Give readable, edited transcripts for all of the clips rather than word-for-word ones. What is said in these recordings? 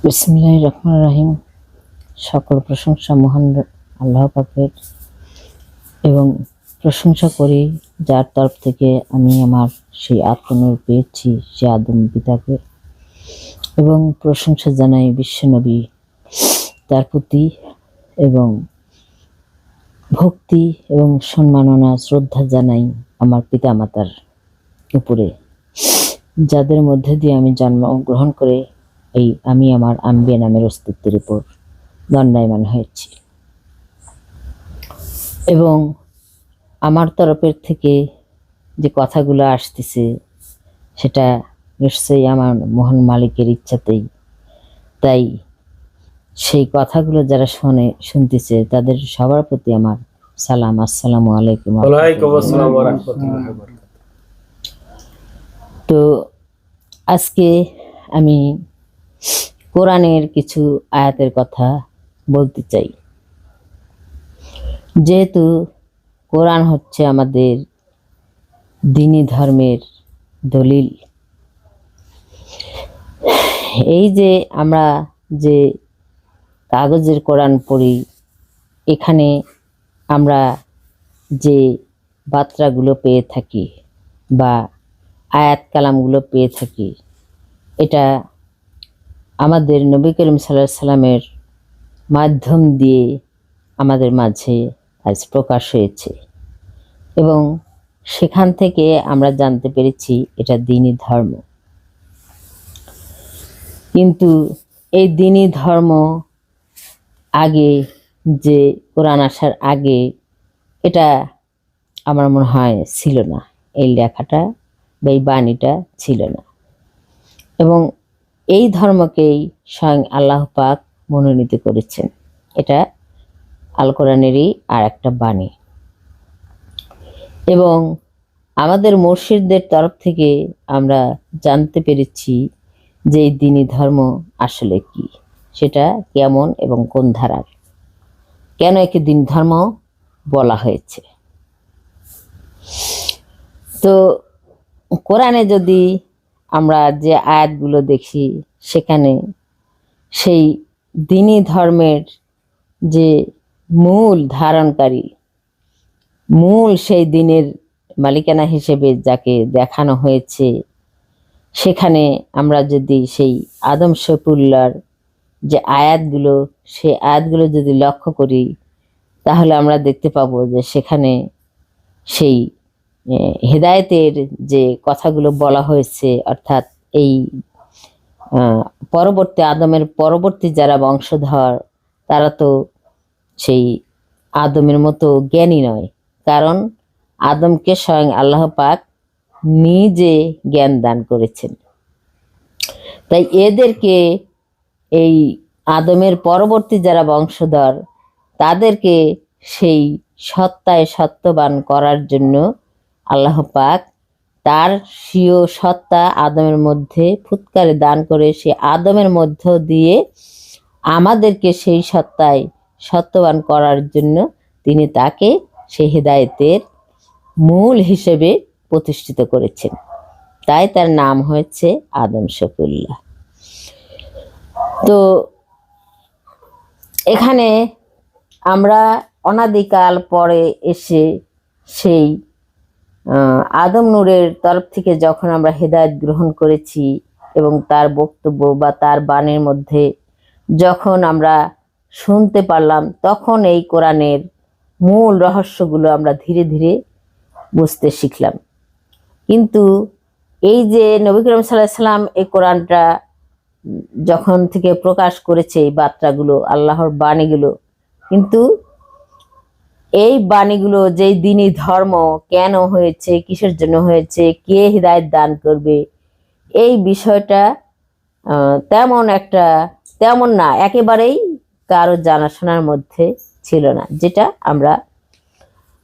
বিসমিল্লাহির রহমানির রহিম। সকল প্রশংসা মহান আল্লাহ পাকের এবং প্রশংসা করি যার তরফ থেকে আমি আমার সেই আত্মনূর পেয়েছি, সে আদম পিতাকে। এবং প্রশংসা জানাই বিশ্বনবী তার প্রতি, এবং ভক্তি এবং সম্মাননা শ্রদ্ধা জানাই আমার পিতামাতার উপরে, যাদের মধ্যে দিয়ে আমি জন্মগ্রহণ করে আমি আমার আম্বিয়া নামের অস্তিত্বের উপর দণ্ডায়মান হয়েছি। এবং আমার তরফের থেকে যে কথাগুলো আসতেছে সেটা নিশ্চয়ই আমার মহান মালিকের ইচ্ছাতেই। তাই সেই কথাগুলো যারা শুনতেছে তাদের সবার প্রতি আমার সালাম, আসসালামু আলাইকুম। তো আজকে আমি কোরআনের কিছু আয়াতের কথা বলতে চাই। যেহেতু কোরআন হচ্ছে আমাদের দ্বীনি ধর্মের দলিল, এই যে আমরা যে কাগজের কোরআন পড়ি, এখানে আমরা যে বার্তাগুলো পেয়ে থাকি বা আয়াত কালামগুলো পেয়ে থাকি, এটা আমাদের নবী করিম সাল্লাল্লাহু আলাইহি সাল্লামের মাধ্যম দিয়ে আমাদের মাঝে আজ প্রকাশ হয়েছে। এবং সেখান থেকে আমরা জানতে পেরেছি এটা দ্বীনি ধর্ম। কিন্তু এই দ্বীনি ধর্ম আগে, যে কোরআন আসার আগে, এটা আমার মনে হয় ছিল না, এই লেখাটা বা এই বাণীটা ছিল না। এবং এই ধর্মকেই স্বয়ং আল্লাহ পাক মনোনীত করেছেন। এটা আল কোরআনেরই আর একটা বাণী। এবং আমাদের মুর্শিদদের তরফ থেকে আমরা জানতে পেরেছি যে এই দ্বীনি ধর্ম আসলে কি, সেটা কেমন এবং কোন ধারার, কেন একে দ্বীনি ধর্ম বলা হয়েছে। তো কোরআনে যদি আমরা যে আয়াতগুলো দেখি, সেখানে সেই দ্বীনি ধর্মের যে মূল ধারণকারী, মূল সেই দ্বীনের মালিকানা হিসেবে যাকে দেখানো হয়েছে, সেখানে আমরা যদি সেই আদম শফিউল্লাহর যে আয়াতগুলো, সেই আয়াতগুলো যদি লক্ষ্য করি, তাহলে আমরা দেখতে পাবো যে সেখানে সেই হেদায়েতের যে কথাগুলো বলা হয়েছে, অর্থাৎ এই পরবর্তী আদমের পরবর্তী যারা বংশধর, তারা তো সেই আদমের মতো জ্ঞানী নয়, কারণ আদমকে স্বয়ং আল্লাহ পাক নিজে জ্ঞান দান করেছেন। তাই এদেরকে, এই আদমের পরবর্তী যারা বংশধর, তাদেরকে সেই সত্তায় সত্যবান করার জন্য আল্লাহ পাক তার স্বীয় সত্তা আদমের মধ্যে ফুৎকারে দান করে, সে আদমের মধ্য দিয়ে আমাদেরকে সেই সত্তায় সত্যবান করার জন্য তিনি তাকে সেই হেদায়েতের মূল হিসেবে প্রতিষ্ঠিত করেছেন। তাই তার নাম হয়েছে আদম শফিউল্লাহ। তো এখানে আমরা অনাদিকাল পরে এসে সেই আদম নূরের তরফ থেকে যখন আমরা হেদায়েত গ্রহণ করেছি এবং তার বক্তব্য বা তার বাণীর মধ্যে যখন আমরা শুনতে পারলাম, তখন এই কোরআনের মূল রহস্যগুলো আমরা ধীরে ধীরে বুঝতে শিখলাম। কিন্তু এই যে নবী করিম সাল্লাল্লাহু আলাইহি সাল্লাম এই কোরআনটা যখন থেকে প্রকাশ করেছে, এই বার্তাগুলো, আল্লাহর বাণীগুলো, কিন্তু এই বাণীগুলো যে দ্বীনি ধর্ম কেন হয়েছে, কিসের জন্য হয়েছে, কে হিদায়াত দান করবে, এই বিষয়টা তেমন না, একেবারেই কারো জানাশোনার মধ্যে ছিল না, যেটা আমরা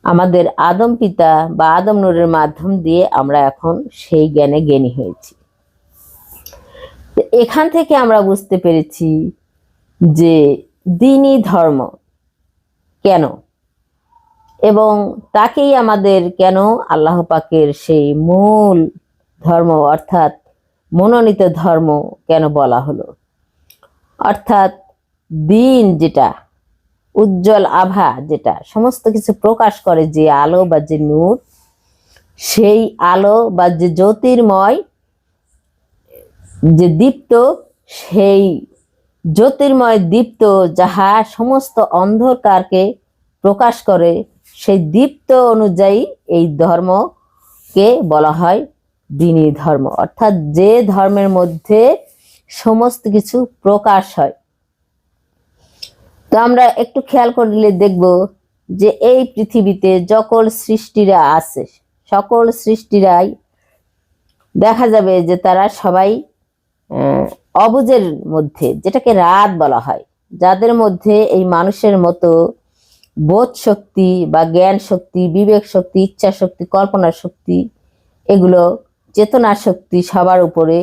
আমাদের আদম পিতা বা আদম নূরের মাধ্যম দিয়ে আমরা এখন সেই জ্ঞানে জ্ঞানী হয়েছি। এখান থেকে আমরা বুঝতে পেরেছি যে দ্বীনি ধর্ম কেন, এবং তাকেই আমাদের কেন আল্লাহ পাকের সেই মূল ধর্ম অর্থাৎ মনোনীত ধর্ম কেন বলা হলো। অর্থাৎ দিন যেটা, উজ্জ্বল আভা যেটা সমস্ত কিছু প্রকাশ করে, যে আলো বা যে নূর, সেই আলো বা যে জ্যোতির্ময় যে দীপ্ত, সেই জ্যোতির্ময় দীপ্ত যাহা সমস্ত অন্ধকারকে প্রকাশ করে, সেই দীপ্ত অনুযায়ী এই ধর্মকে বলা হয় দ্বীনি ধর্ম। অর্থাৎ যে ধর্মের মধ্যে সমস্ত কিছু প্রকাশ হয়। তো আমরা একটু খেয়াল করলে দেখব যে এই পৃথিবীতে সকল সৃষ্টিরা আছে, সকল সৃষ্টিরাই দেখা যাবে যে তারা সবাই অবুজের মধ্যে, যেটাকে রাত বলা হয়, যাদের মধ্যে এই মানুষের মতো বোধ শক্তি বা জ্ঞান শক্তি, বিবেক শক্তি, ইচ্ছা শক্তি, কল্পনা শক্তি, এগুলো চেতনা শক্তি সবার উপরে,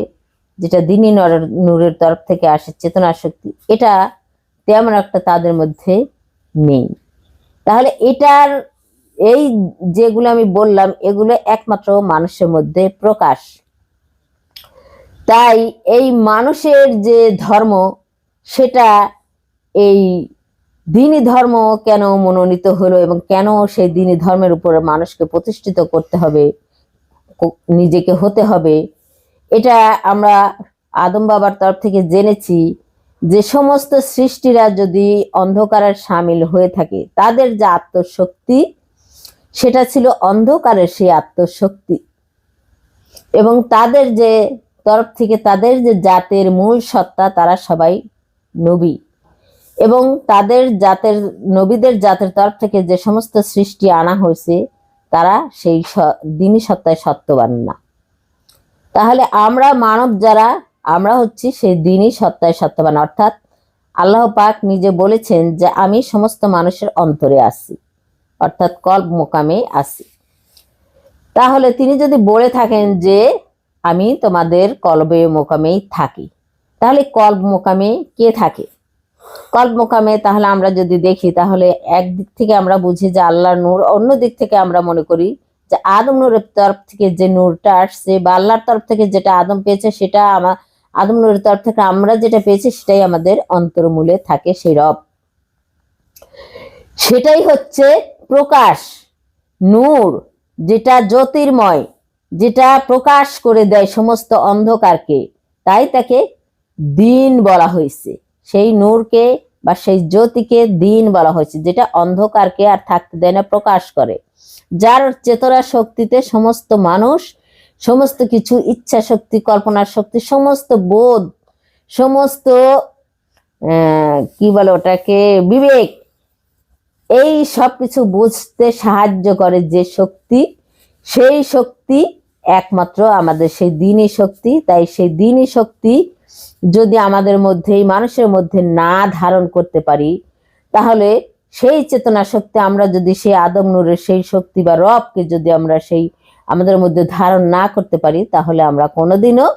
যেটা দ্বীনি নূরের তরফ থেকে আসে চেতনা শক্তি, এটা তেমন একটা তাদের মধ্যে নেই। তাহলে এটার এই যেগুলো আমি বললাম, এগুলো একমাত্র মানুষের মধ্যে প্রকাশ। তাই এই মানুষের যে ধর্ম, সেটা এই দ্বীনি ধর্ম কেন মনোনীত হলো এবং কেন সেই দ্বীনি ধর্মের উপরে মানুষকে প্রতিষ্ঠিত করতে হবে, নিজেকে হতে হবে, এটা আমরা আদম বাবার তরফ থেকে জেনেছি যে সমস্ত সৃষ্টিরা যদি অন্ধকারের সামিল হয়ে থাকে, তাদের যে আত্মশক্তি, সেটা ছিল অন্ধকারের সেই আত্মশক্তি, এবং তাদের যে তরফ থেকে তাদের যে জাতের মূল সত্তা, তারা সবাই নবী, এবং তাদের জাতের নবীদের জাতের তরফ থেকে যে সমস্ত সৃষ্টি আনা হয়েছে, তারা সেই দ্বীনি সত্তায় সত্যবান না। তাহলে আমরা মানব যারা, আমরা হচ্ছি সেই দ্বীনি সত্তায় সত্যবান। অর্থাৎ আল্লাহ পাক নিজে বলেছেন যে আমি সমস্ত মানুষের অন্তরে আছি, অর্থাৎ কল্ব মোকামে আছি। তাহলে তিনি যদি বলে থাকেন যে আমি তোমাদের কলবে মোকামেই থাকি, তাহলে কল্ব মোকামে কে থাকে? কল্ব মোকামে তাহলে আমরা যদি দেখি, তাহলে একদিক থেকে আমরা বুঝি যে আল্লাহর নূর, অন্য দিক থেকে আমরা মনে করি যে আদম নূরের তরফ থেকে যে নূরটা আসছে, বা আল্লাহর তরফ থেকে যেটা আদম পেয়েছে, সেটা আমার আদম নূরের তরফ থেকে আমরা যেটা পেয়েছি, সেটাই আমাদের অন্তর্মূলে থাকে, সেই রব। সেটাই হচ্ছে প্রকাশ, নূর, যেটা জ্যোতির্ময়, যেটা প্রকাশ করে দেয় সমস্ত অন্ধকারকে, তাই তাকে দিন বলা হয়েছে। সেই নূরকে বা সেই জ্যোতিকে দিন বলা হয়েছে, যেটা অন্ধকারকে আর থাকতে দেয় না, প্রকাশ করে, যার চেতনা শক্তিতে সমস্ত মানুষ, সমস্ত কিছু ইচ্ছা শক্তি, কল্পনার শক্তি, সমস্ত বোধ, সমস্ত কি বলে ওটাকে, বিবেক, এই সব কিছু বুঝতে সাহায্য করে যে শক্তি, সেই শক্তি একমাত্র আমাদের সেই দ্বীনি শক্তি। তাই সেই দ্বীনি শক্তি যদি আমাদের মধ্যে, মানুষের মধ্যে না ধারণ করতে পারি, তাহলে সেই চেতনা শক্তি আমরা যদি সেই আদম নূরের সেই শক্তি বা রবকে যদি আমরা সেই আমাদের মধ্যে ধারণ না করতে পারি, তাহলে আমরা কোনোদিনও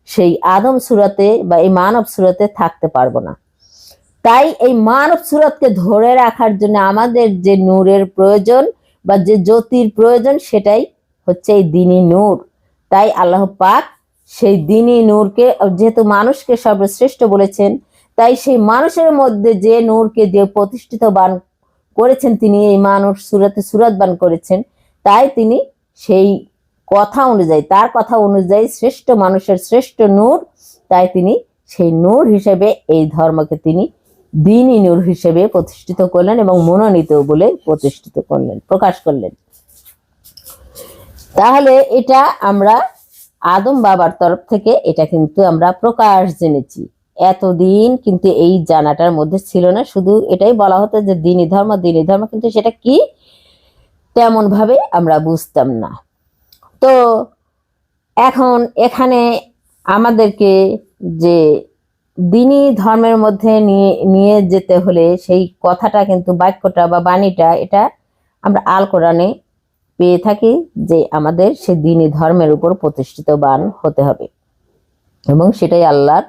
সেই আদম সুরাতে বা এই মানব সুরাতে থাকতে পারবো না। তাই এই মানব সুরতকে ধরে রাখার জন্য আমাদের যে নূরের প্রয়োজন বা যে জ্যোতির প্রয়োজন, সেটাই হচ্ছে এই দ্বীনি নূর। তাই আল্লাহ পাক সেই দ্বীনি নূরকে, যেহেতু মানুষকে সর্বশ্রেষ্ঠ বলেছেন, তাই সেই মানুষের মধ্যে যে নূরকে দিয়ে প্রতিষ্ঠিত বান করেছেন, তিনি এই মানুষ সুরতে সুরতবান করেছেন। তাই তিনি সেই কথা অনুযায়ী, তার কথা অনুযায়ী শ্রেষ্ঠ মানুষের শ্রেষ্ঠ নূর, তাই তিনি সেই নূর হিসেবে এই ধর্মকে তিনি দ্বীনি নূর হিসেবে প্রতিষ্ঠিত করলেন এবং মনোনীত বলে প্রতিষ্ঠিত করলেন, প্রকাশ করলেন। তাহলে এটা আমরা আদম বাবার তরফ থেকে এটা কিন্তু আমরা প্রকাশ জেনেছি। এতদিন কিন্তু এই জানাটার মধ্যে ছিল না, শুধু এটাই বলা হতো যে দ্বীনি ধর্ম, দ্বীনি ধর্ম, কিন্তু সেটা কি তেমন ভাবে আমরা বুঝতাম না। তো এখন এখানে আমাদেরকে যে দ্বীনি ধর্মের মধ্যে নিয়ে যেতে হলে, সেই কথাটা কিন্তু, বাক্যটা বা বাণীটা, এটা আমরা আল কোরআনে পেয়ে থাকি যে আমাদের সেই দ্বীনি ধর্মের উপর প্রতিষ্ঠিতবান হতে হবে, এবং সেটাই আল্লাহর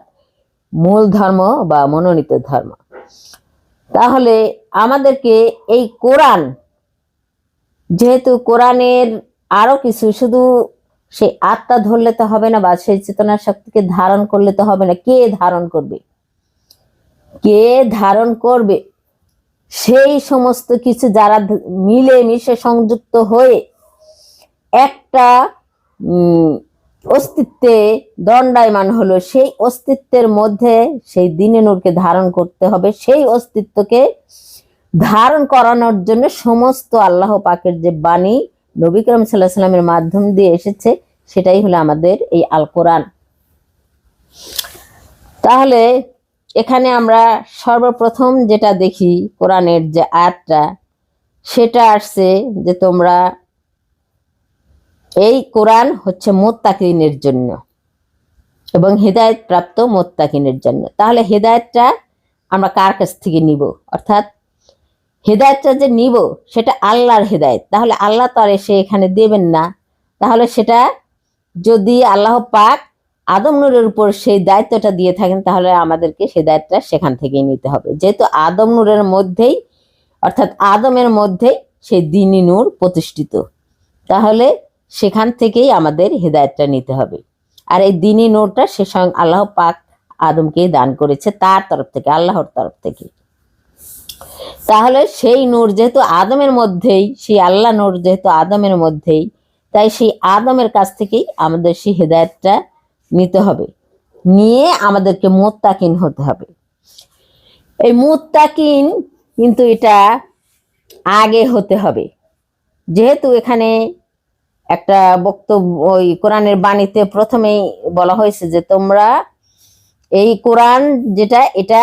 মূল ধর্ম বা মনোনীত ধর্ম। তাহলে আমাদেরকে এই কোরআন, যেহেতু কোরআনের আরো কিছু, শুধু সেই আত্মা ধরলে তো হবে না, বা সেই চেতনা শক্তিকে ধারণ করলে তো হবে না, কে ধারণ করবে? কে ধারণ করবে, সেই সমস্ত কিছু যারা মিলে মিশে সংযুক্ত হয়ে একটা অস্তিত্বে দণ্ডায়মান হলো, সেই অস্তিত্বের মধ্যে সেই দিনে নূরকে ধারণ করতে হবে। সেই অস্তিত্বকে ধারণ করানোর জন্য সমস্ত আল্লাহ পাকের যে বাণী নবী করিম সাল্লাল্লাহু আলাইহি ওয়াসাল্লামের মাধ্যম দিয়ে এসেছে, সেটাই হলো আমাদের এই আল কোরআন। তাহলে এখানে আমরা সর্বপ্রথম যেটা দেখি কোরআনের যে আয়াতটা, সেটা আসছে যে তোমরা এই কোরআন হচ্ছে মুত্তাকিনের জন্য এবং হেদায়েত প্রাপ্ত মুত্তাকিনের জন্য। তাহলে হেদায়েতটা আমরা কার কাছ থেকে নিব, অর্থাৎ হেদায়েতটা যে নিব সেটা আল্লাহর হেদায়েত। তাহলে আল্লাহ তো আর এসে এখানে দেবেন না, তাহলে সেটা যদি আল্লাহ পাক আদম নূরের উপর সেই দায়িত্বটা দিয়ে থাকেন, তাহলে আমাদেরকে সেই দায়িত্বটা সেখান থেকেই নিতে হবে। যেহেতু আদম নূরের মধ্যেই, অর্থাৎ আদমের মধ্যেই সেই দ্বীনি নূর প্রতিষ্ঠিত, তাহলে সেখান থেকেই আমাদের হেদায়েতটা নিতে হবে। আর এই দ্বীনি নূরটা সে স্বয়ং আল্লাহ পাক আদমকে দান করেছে তার তরফ থেকে, আল্লাহর তরফ থেকে। তাহলে সেই নূর যেহেতু আদমের মধ্যেই, সেই আল্লাহ নূর যেহেতু আদমের মধ্যেই, তাই সেই আদমের কাছ থেকেই আমাদের সেই হেদায়েতটা নিতে হবে, নিয়ে আমাদেরকে মুত্তাকিন হতে হবে। এই মুত্তাকিন কিন্তু এটা আগে হতে হবে, যেহেতু এখানে একটা বক্তব্য ওই কোরআনের বাণীতে প্রথমেই বলা হয়েছে যে তোমরা এই কোরআন যেটা, এটা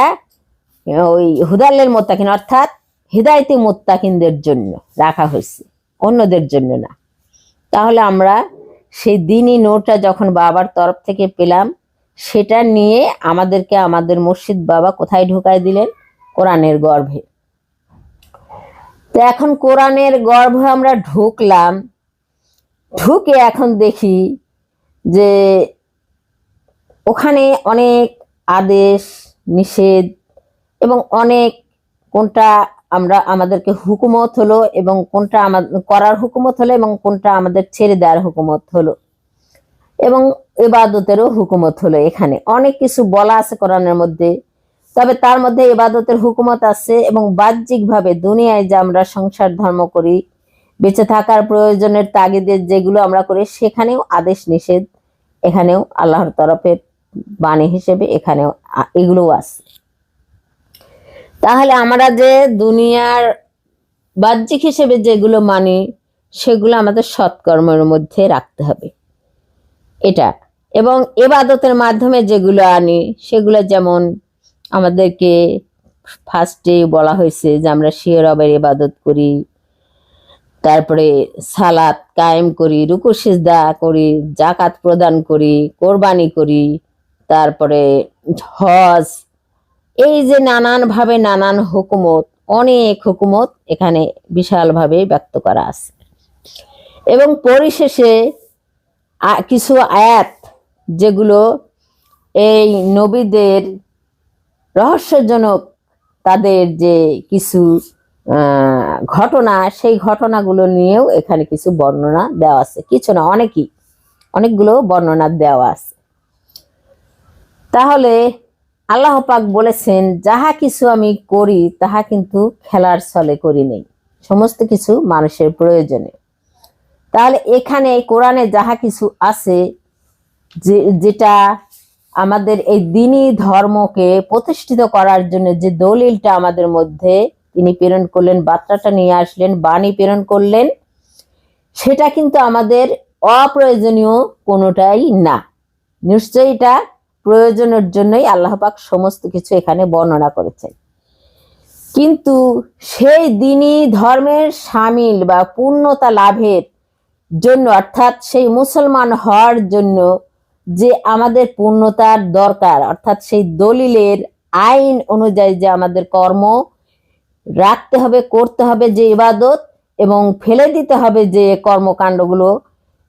ওই হুদাল্লিল মুত্তাকিন অর্থাৎ হিদায়াতে মুত্তাকিনদের জন্য রাখা হয়েছে, অন্যদের জন্য না। তাহলে আমরা সেই দ্বীনি নূরটা যখন বাবার তরফ থেকে পেলাম, সেটা নিয়ে আমাদেরকে আমাদের মুর্শিদ বাবা কোথায় ঢুকাই দিলেন? কোরআনের গর্ভে। তো এখন কোরআনের গর্ভে আমরা ঢুকলাম, ঢুকে এখন দেখি যে ওখানে অনেক আদেশ নিষেধ এবং অনেক, কোনটা আমরা আমাদেরকে হুকুমত হলো এবং কোনটা আমাদের করার হুকুমত হলো এবং কোনটা আমাদের ছেড়ে দেওয়ার হুকুমত হলো, এবং ইবাদতেরও হুকুমত হলো। এখানে অনেক কিছু বলা আছে কোরআনের মধ্যে, তবে তার মধ্যে ইবাদতের হুকুমত আছে এবং বাহ্যিকভাবে দুনিয়ায় যে আমরা সংসার ধর্ম করি, বেঁচে থাকার প্রয়োজনের তাগিদে যেগুলো আমরা করি, সেখানেও আদেশ নিষেধ, এখানেও আল্লাহর তরফে বাণী হিসেবে এখানেও এগুলোও আছে। তাহলে আমরা যে দুনিয়ার বাহ্যিক হিসেবে যেগুলো মানি, সেগুলো আমাদের সৎকর্মের মধ্যে রাখতে হবে এটা, এবং ইবাদতের মাধ্যমে যেগুলো আনি সেগুলো, যেমন আমাদেরকে ফার্স্টে বলা হয়েছে যে আমরা শিয় রবের ইবাদত করি, তারপরে সালাত কায়েম করি, রুকু সিজদা করি, জাকাত প্রদান করি, কোরবানি করি, তারপরে হজ, এই যে নানান ভাবে নানান হুকুমত, অনেক হুকুমত এখানে বিশালভাবে ব্যক্ত করা আছে। এবং পরিশেষে কিছু আয়াত যেগুলো এই নবীদের রহস্যজনক তাদের যে কিছু ঘটনা, সেই ঘটনাগুলো নিয়েও এখানে কিছু বর্ণনা দেওয়া আছে, কিছু না অনেকগুলো বর্ণনা দেওয়া আছে। তাহলে আল্লাহ পাক বলেছেন, যাহা কিছু আমি করি তাহা কিন্তু খেলার ছলে করি নেই, সমস্ত কিছু মানুষের প্রয়োজনে। তাহলে এখানে কোরআনে যাহা কিছু আছে, যেটা আমাদের এই দ্বীনি ধর্মকে প্রতিষ্ঠিত করার জন্য যে দলিলটা আমাদের মধ্যে তিনি প্রেরণ করলেন, বার্তাটা নিয়ে আসলেন, বাণী প্রেরণ করলেন, সেটা কিন্তু আমাদের অপ্রয়োজনীয় কোনোটাই না। নিশ্চয়ই এটা প্রয়োজনের জন্যই আল্লাহ পাক সমস্ত কিছু এখানে বর্ণনা করেছেন। কিন্তু সেই দ্বীনি ধর্মের শামিল বা পূর্ণতা লাভের জন্য, অর্থাৎ সেই মুসলমান হওয়ার জন্য যে আমাদের পূর্ণতার দরকার, অর্থাৎ সেই দলিলের আইন অনুযায়ী যে আমাদের কর্ম রাখতে হবে, করতে হবে যে ইবাদত, এবং ফেলে দিতে হবে যে কর্মকাণ্ডগুলো,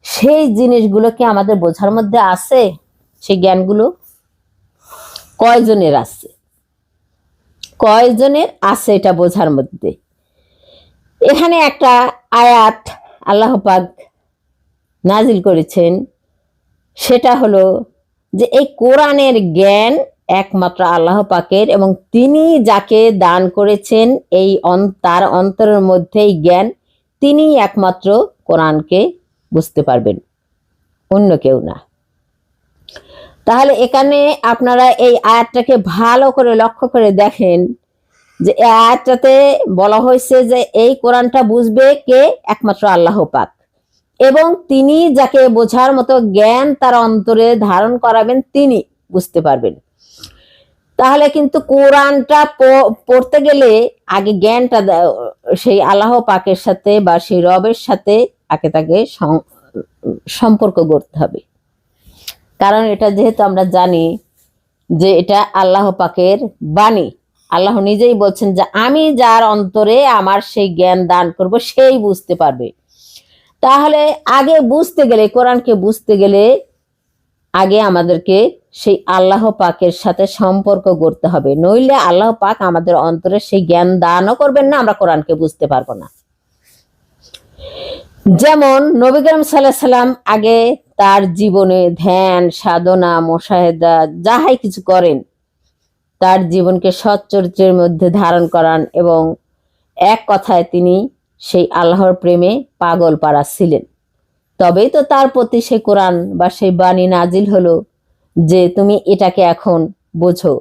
সেই জিনিসগুলো কি আমাদের বোঝার মধ্যে আছে? সেই জ্ঞানগুলো কয়জনের আছে? কয়জনের আছে এটা বোঝার মধ্যে? এখানে একটা আয়াত আল্লাহ পাক নাজিল করেছেন, সেটা হলো যে এই কোরআনের জ্ঞান একমাত্র আল্লাহ পাকের, এবং তিনি যাকে দান করেছেন এই তার অন্তরের মধ্যে এই জ্ঞান, তিনি একমাত্র কোরআনকে বুঝতে পারবেন, অন্য কেউ না। তাহলে এখানে আপনারা এই আয়াতটাকে ভালো করে লক্ষ্য করে দেখেন যে এই আয়াতটাতে বলা হয়েছে যে এই কোরআনটা বুঝবে কে? একমাত্র আল্লাহ পাক, এবং তিনি যাকে বোঝার মতো জ্ঞান তার অন্তরে ধারণ করাবেন তিনি বুঝতে পারবেন। তাহলে কিন্তু কোরআনটা পড়তে গেলে আগে জ্ঞানটা সেই আল্লাহ পাকের সাথে বা সেই রবের সাথে আগে তাকে সম্পর্ক করতে হবে। কারণ এটা যেহেতু আমরা জানি যে এটা আল্লাহ পাকের বাণী, আল্লাহ নিজেই বলছেন যে আমি যার অন্তরে আমার সেই জ্ঞান দান করব সেই বুঝতে পারবে। তাহলে আগে বুঝতে গেলে, কোরআনকে বুঝতে গেলে আগে আমাদেরকে সেই আল্লাহ পাকের সাথে সম্পর্ক করতে হবে, নইলে আল্লাহ পাক আমাদের অন্তরে সেই জ্ঞান দানও করবেন না, আমরা কোরআনকে বুঝতে পারবো না। যেমন নবী করিম সাল্লাল্লাহু আলাইহি সাল্লাম আগে তার জীবনে ধ্যান সাধনা মুশাহেদা যাহাই কিছু করেন, তার জীবনকে সৎ চরিত্রের মধ্যে ধারণ করান, এবং এক কথায় তিনি সেই আল্লাহর প্রেমে পাগল পারা ছিলেন। তবেই তো তার প্রতি সেই কোরআন বা সেই বাণী নাজিল হলো যে তুমি এটাকে এখন বোঝো।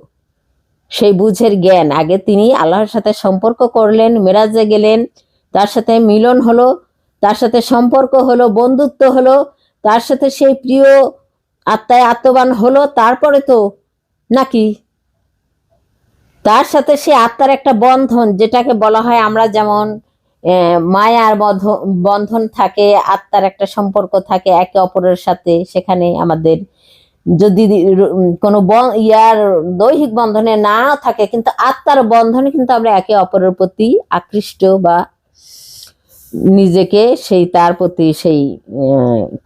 সেই বুঝের জ্ঞান আগে তিনি আল্লাহর সাথে সম্পর্ক করলেন, মেরাজে গেলেন, তার সাথে মিলন হলো, তার সাথে সম্পর্ক হলো, বন্ধুত্ব হলো, তার সাথে সেই প্রিয় আত্মায় আত্মবান হলো, তারপরে তো নাকি তার সাথে সে আত্মার একটা বন্ধন, যেটাকে বলা হয় আমরা যেমন মায়ার বন্ধন থাকে, আত্মার একটা সম্পর্ক থাকে একে অপরের সাথে, সেখানে আমাদের যদি কোনো দৈহিক বন্ধনে না থাকে কিন্তু আত্মার বন্ধনে কিন্তু আমরা একে অপরের প্রতি আকৃষ্ট বা নিজেকে সেই তার প্রতি সেই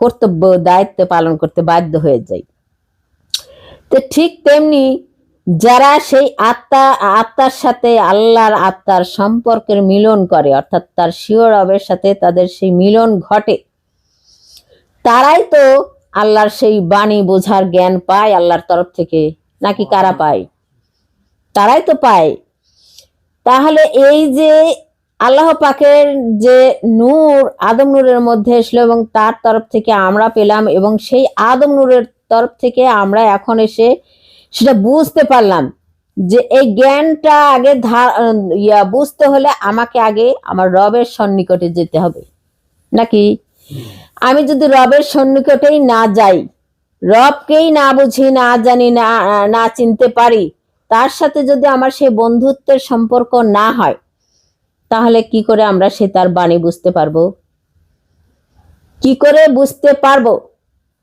কর্তব্য দায়িত্ব পালন করতে বাধ্য হয়ে যাই। তো ঠিক তেমনি যারা সেই আত্মার সাথে আল্লাহর আত্মার সম্পর্কের মিলন করে, অর্থাৎ তার স্বীয় রবের সাথে তাদের সেই মিলন ঘটে, তারাই তো আল্লাহর সেই বাণী বোঝার জ্ঞান পায় আল্লাহর তরফ থেকে, নাকি কারা পায়? তারাই তো পায়। তাহলে এই যে আল্লাহ পাকের যে নূর আদম নূরের মধ্যে এসলো এবং তার তরফ থেকে আমরা পেলাম, এবং সেই আদম নূরের তরফ থেকে আমরা এখন এসে সেটা বুঝতে পারলাম যে এই জ্ঞানটা আগে বুঝতে হলে আমাকে আগে আমার রবের সন্নিকটে যেতে হবে, নাকি? আমি যদি রবের সন্নিকটেই না যাই, রবকেই না বুঝি, না জানি, না চিনতে পারি, তার সাথে যদি আমার সেই বন্ধুত্বের সম্পর্ক না হয়, তাহলে কি করে আমরা সে তার বাণী বুঝতে পারবো? কি করে বুঝতে পারবো?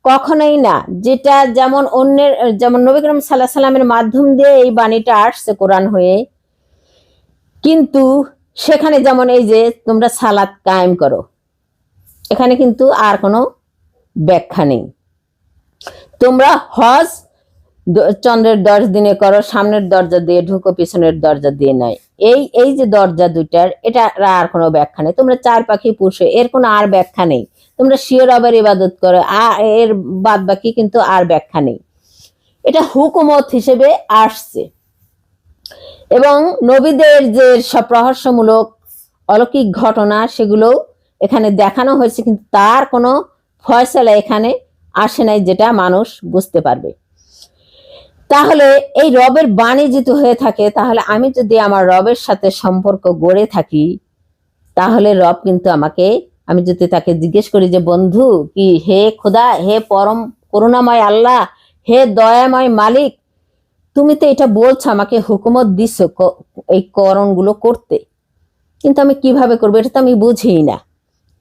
কখনোই না। যেটা যেমন অন্যের, যেমন নবী করিম সাল্লাল্লাহু আলাইহি সাল্লামের মাধ্যম দিয়ে এই বাণীটা আসছে কোরআন হয়ে, কিন্তু সেখানে যেমন এই যে তোমরা সালাত কায়েম করো, এখানে কিন্তু আর কোনো ব্যাখ্যা নেই। তোমরা হজ চন্দ্রের 10 দিনে করো, সামনের দরজা দিয়ে ঢুকো, পিছনের দরজা দিয়ে নয়। এই যে দরজা দুইটার, এটা আর কোনো ব্যাখ্যা নেই। তোমরা চার পাখি পুষো, এর কোনো আর ব্যাখ্যা নেই। তোমরা স্বীয় রবের ইবাদত করো, এর বাদ বাকি কিন্তু আর ব্যাখ্যা নেই। এটা হুকুমত হিসেবে আসছে, এবং নবীদের যে সব রহস্যমূলক অলৌকিক ঘটনা সেগুলো এখানে দেখানো হয়েছে, কিন্তু তার কোনো ফয়সালা এখানে আসে নাই যেটা মানুষ বুঝতে পারবে। তাহলে এই রবের বাণী যেহেতু হয়ে থাকে, তাহলে আমি যদি আমার রবের সাথে সম্পর্ক গড়ে থাকি, তাহলে রব কিন্তু আমাকে, আমি যদি তাকে জিজ্ঞেস করি যে বন্ধু কি, হে খোদা, হে পরম করুণাময় আল্লাহ, হে দয়াময় মালিক, তুমি তো এটা বলছো, আমাকে হুকুমত দিচ্ছ এই করণগুলো করতে, কিন্তু আমি কিভাবে করবো এটা তো আমি বুঝিই না।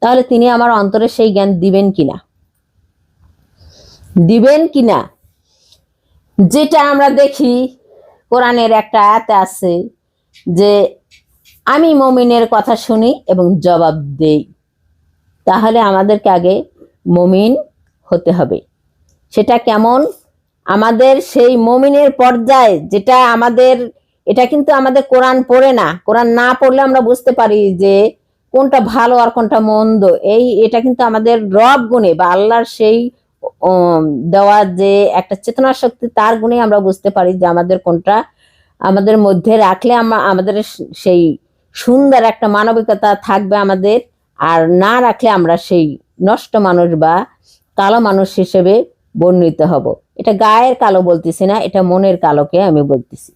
তাহলে তিনি আমার অন্তরে সেই জ্ঞান দিবেন কিনা? দিবেন কিনা? যেটা আমরা দেখি কোরআনের একটা আয়াতে আছে যে আমি মুমিনের কথা শুনি এবং জবাব দেই। তাহলে আমাদেরকে আগে মুমিন হতে হবে। সেটা কেমন? আমাদের সেই মুমিনের পর্যায়ে যেটা আমাদের, এটা কিন্তু আমাদের কোরআন পড়ে না, কোরআন না পড়লে আমরা বুঝতে পারি যে কোনটা ভালো আর কোনটা মন্দ। এটা কিন্তু আমাদের রব গুণে বা আল্লাহর সেই দেওয়ার যে একটা চেতনা শক্তি, তার গুণে আমরা বুঝতে পারি যে আমাদের কোনটা আমাদের মধ্যে রাখলে আমাদের সেই সুন্দর একটা মানবিকতা থাকবে আমাদের, আর না রাখলে আমরা সেই নষ্ট মানুষ বা কালো মানুষ হিসেবে বর্ণিত হব। এটা গায়ের কালো বলতেছি না, এটা মনের কালোকে আমি বলতেছি।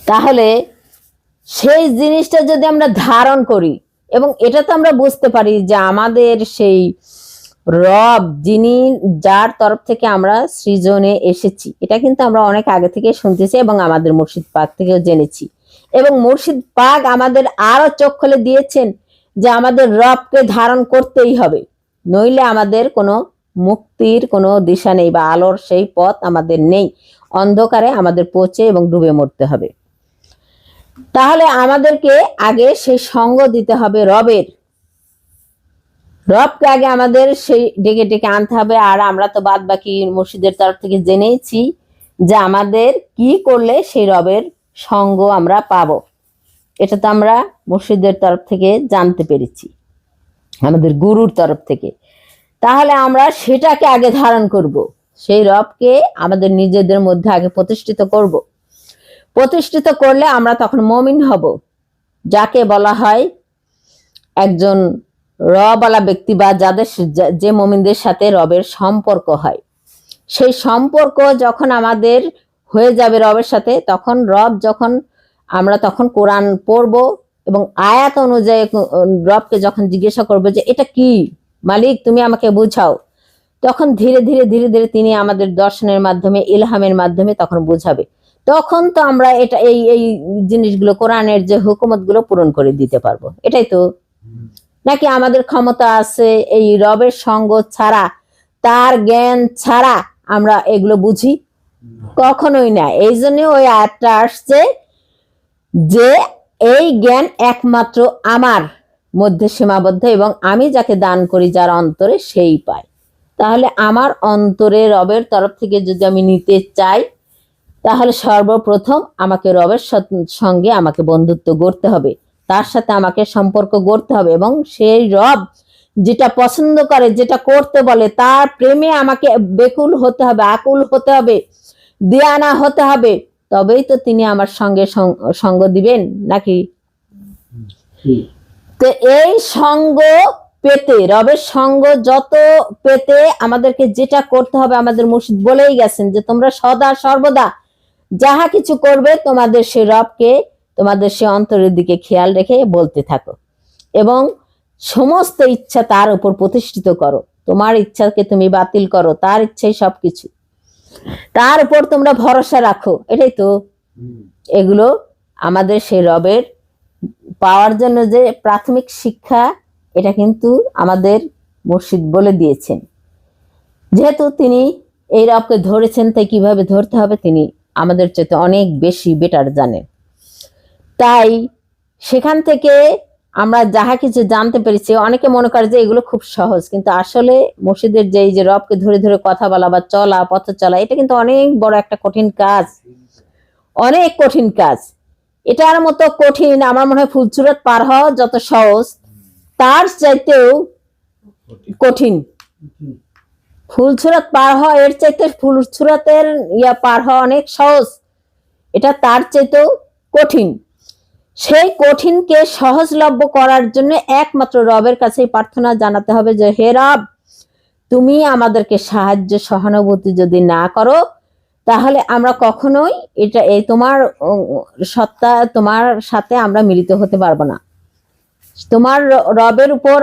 তাহলে সেই জিনিসটা যদি আমরা ধারণ করি, এবং এটা তো আমরা বুঝতে পারি যে আমাদের সেই রব, যিনি যার তরফ থেকে আমরা সৃজনে এসেছি, এটা কিন্তু আমরা অনেক আগে থেকে শুনতেছি এবং আমাদের মুর্শিদ পাক থেকেও জেনেছি। এবং মুর্শিদ পাক আমাদের আরো চোখ খুলে দিয়েছেন যে আমাদের রবকে ধারণ করতেই হবে, নইলে আমাদের কোনো মুক্তির কোনো দিশা নেই বা আলোর সেই পথ আমাদের নেই, অন্ধকারে আমাদের পচে এবং ডুবে মরতে হবে। তাহলে আমাদেরকে আগে সেই সঙ্গ দিতে হবে রবের, রবকে আগে আমাদের সেই ডেকে ডেকে আনতে হবে। আর আমরা তো বাদ বাকি মুর্শিদের তরফ থেকে জেনেছি যে আমাদের কি করলে সেই রবের সঙ্গ আমরা পাবো, এটা তো আমরা মুর্শিদের তরফ থেকে জানতে পেরেছি, আমাদের গুরুর তরফ থেকে। তাহলে আমরা সেটাকে আগে ধারণ করব, সেই রবকে আমাদের নিজেদের মধ্যে আগে প্রতিষ্ঠিত করব। প্রতিষ্ঠিত করলে আমরা তখন মুমিন হব, যাকে বলা হয় একজন রবওয়ালা ব্যক্তি, বা যাদের যে মুমিনদের সাথে রবের সম্পর্ক হয়। সেই সম্পর্ক যখন আমাদের হয়ে যাবে রবের সাথে, তখন রব যখন আমরা তখন কোরআন পড়ব এবং আয়াত অনুযায়ী রবকে যখন জিজ্ঞাসা করবো যে এটা কি মালিক, তুমি আমাকে বুঝাও, তখন ধীরে ধীরে ধীরে ধীরে তিনি আমাদের দর্শনের মাধ্যমে, ইলহামের মাধ্যমে তখন বুঝাবে। তখন তো আমরা এটা এই এই জিনিসগুলো, কোরআনের যে হুকুমত গুলো পূরণ করে দিতে পারবো। এটাই তো, নাকি আমাদের ক্ষমতা আছে এই রবের সঙ্গ ছাড়া, তার জ্ঞান ছাড়া আমরা এগুলো বুঝি? কখনোই না। এই জন্য ওই আয়াতটা আসছে যে এই জ্ঞান একমাত্র আমার মধ্যে সীমাবদ্ধ, এবং আমি যাকে দান করি যার অন্তরে, সেই পায়। তাহলে আমার অন্তরে রবের তরফ থেকে যদি আমি নিতে চাই, তাহলে সর্বপ্রথম আমাকে রবের সঙ্গে আমাকে বন্ধুত্ব গড়তে হবে, তার সাথে আমাকে সম্পর্ক গড়তে হবে, এবং সেই রব যেটা পছন্দ করে, যেটা করতে বলে, তার প্রেমে আমাকে বেকুল হতে হবে, আকুল হতে হবে, দিয়ানা হতে হবে, তবেই তো তিনি আমার সঙ্গে সঙ্গ দিবেন, নাকি? তো এই সঙ্গ পেতে, রবের সঙ্গ যত পেতে আমাদেরকে যেটা করতে হবে, আমাদের মুর্শিদ বলেই গেছেন যে তোমরা সদা সর্বদা যাহা কিছু করবে তোমাদের সে রবকে তোমাদের সে অন্তরের দিকে খেয়াল রেখে বলতে থাকো, এবং সমস্ত ইচ্ছা তার উপর প্রতিষ্ঠিত করো। তোমার ইচ্ছাকে তুমি বাতিল করো, তার ইচ্ছাই সবকিছু, তার উপর তোমরা ভরসা রাখো। এটাই তো এগুলো আমাদের সেই রবের পাওয়ার জন্য যে প্রাথমিক শিক্ষা, এটা কিন্তু আমাদের মুর্শিদ বলে দিয়েছেন। যেহেতু তিনি এই রবকে ধরেছেন, তাই কিভাবে ধরতে হবে তিনি আমাদের চেয়ে অনেক বেশি বেটার জানেন। তাই সেখান থেকে আমরা যাহা কিছু জানতে পেরেছি, অনেকে মনে করে যে এগুলো খুব সহজ, কিন্তু আসলে মুর্শিদের যে এই যে রবকে ধরে ধরে কথা বলা বা চলা, পথ চলা, এটা কিন্তু অনেক বড় একটা কঠিন কাজ, অনেক কঠিন কাজ। এটার মতো কঠিন আমার মনে হয় ফুলছুরাত পার হওয়া যত সহজ, তার চাইতেও কঠিন ফুলছুরাত পার হওয়া, এর চাইতে ফুলছুরাতের পার হওয়া অনেক সহজ, এটা তার চাইতেও কঠিন। সেই কঠিনকে সহজলভ্য করার জন্য একমাত্র রবের কাছেই প্রার্থনা জানাতে হবে যে হে রব, তুমি আমাদেরকে সাহায্য সহানুভূতি যদি না করো, তাহলে আমরা কখনোই এটা এই তোমার সত্তা, তোমার সাথে আমরা মিলিত হতে পারবো না। তোমার রবের উপর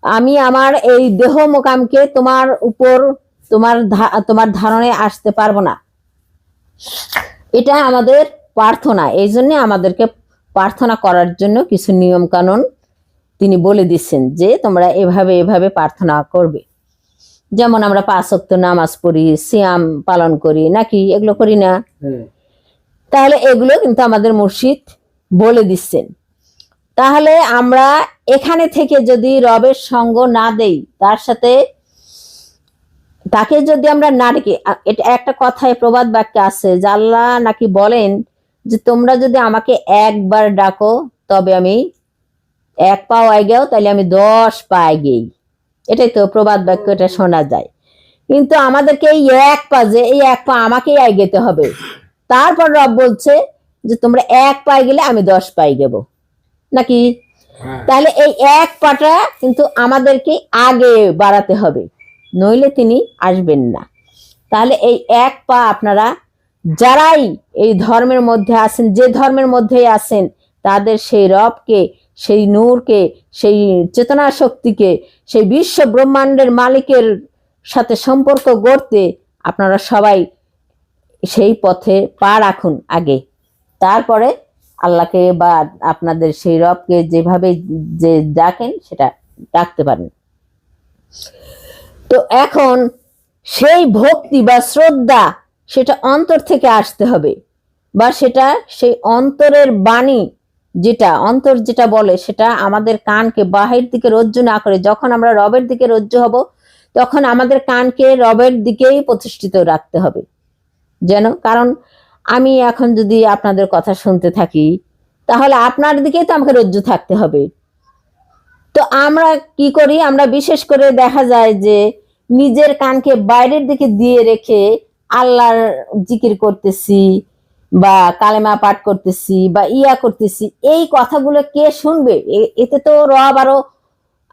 আমি আমার এই দেহ মোকামকে তোমার উপর, তোমার ধারণে আসতে পারবো না। এটা আমাদের প্রার্থনা। এই জন্য আমাদেরকে প্রার্থনা করার জন্য কিছু নিয়ম কানুন তিনি বলে দিচ্ছেন যে তোমরা এভাবে এভাবে প্রার্থনা করবে। যেমন আমরা 5 ওয়াক্ত নামাজ পড়ি, সিয়াম পালন করি, নাকি এগুলো করি না? তাহলে এগুলো কিন্তু আমাদের মুর্শিদ বলে দিচ্ছেন। তাহলে আমরা এখানে থেকে যদি রবের সঙ্গ না দেই, তার সাথে তাকে যদি আমরা না ডেকে, এটা একটা কথায় প্রবাদ বাক্য আছে যে আল্লাহ নাকি বলেন যে তোমরা যদি আমাকে একবার ডাকো তবে আমি 1 পা এগেও, তাহলে আমি 10 পা এগেই। এটাই তো প্রবাদ বাক্য, এটা শোনা যায়। কিন্তু আমাদেরকে এই এক পা, যে এই এক পা আমাকেই এগোতে হবে। তারপর রব বলছে যে তোমরা এক পায়ে গেলে আমি 10 পায়ে গেব, নাকি? তাহলে এই এক পাটা কিন্তু আমাদেরকে আগে বাড়াতে হবে, নইলে তিনি আসবেন না। তাহলে এই এক পা আপনারা যারাই এই ধর্মের মধ্যে আছেন, যে ধর্মের মধ্যেই আছেন, তাদের সেই রবকে, সেই নূরকে, সেই চেতনা শক্তিকে, সেই বিশ্ব ব্রহ্মাণ্ডের মালিকের সাথে সম্পর্ক গড়তে আপনারা সবাই সেই পথে পা রাখুন আগে। তারপরে আল্লাহকে বা আপনাদের সেই রবকে যেভাবে যে ডাকেন সেটা ডাকতে পারেন। তো এখন সেই ভক্তি বা শ্রদ্ধা সেটা অন্তর থেকে আসতে হবে, বা সেটা সেই অন্তরের বাণী, যেটা অন্তর যেটা বলে সেটা আমাদের কানকে বাহির দিকে রজ্জু না করে, যখন আমরা রবের দিকে রজ্জু হব তখন আমাদের কানকে রবের দিকেই প্রতিষ্ঠিত রাখতে হবে যেন। কারণ আমি এখন যদি আপনাদের কথা শুনতে থাকি তাহলে আপনার দিকেই তো আমাকে রজ্জু থাকতে হবে। তো আমরা কি করি, আমরা বিশেষ করে দেখা যায় যে নিজের কানকে বাইরের দিকে দিয়ে রেখে আল্লাহর জিকির করতেছি বা কালেমা পাঠ করতেছি বা ইয়া করতেছি, এই কথাগুলো কে শুনবে? এতে তো রব আরো,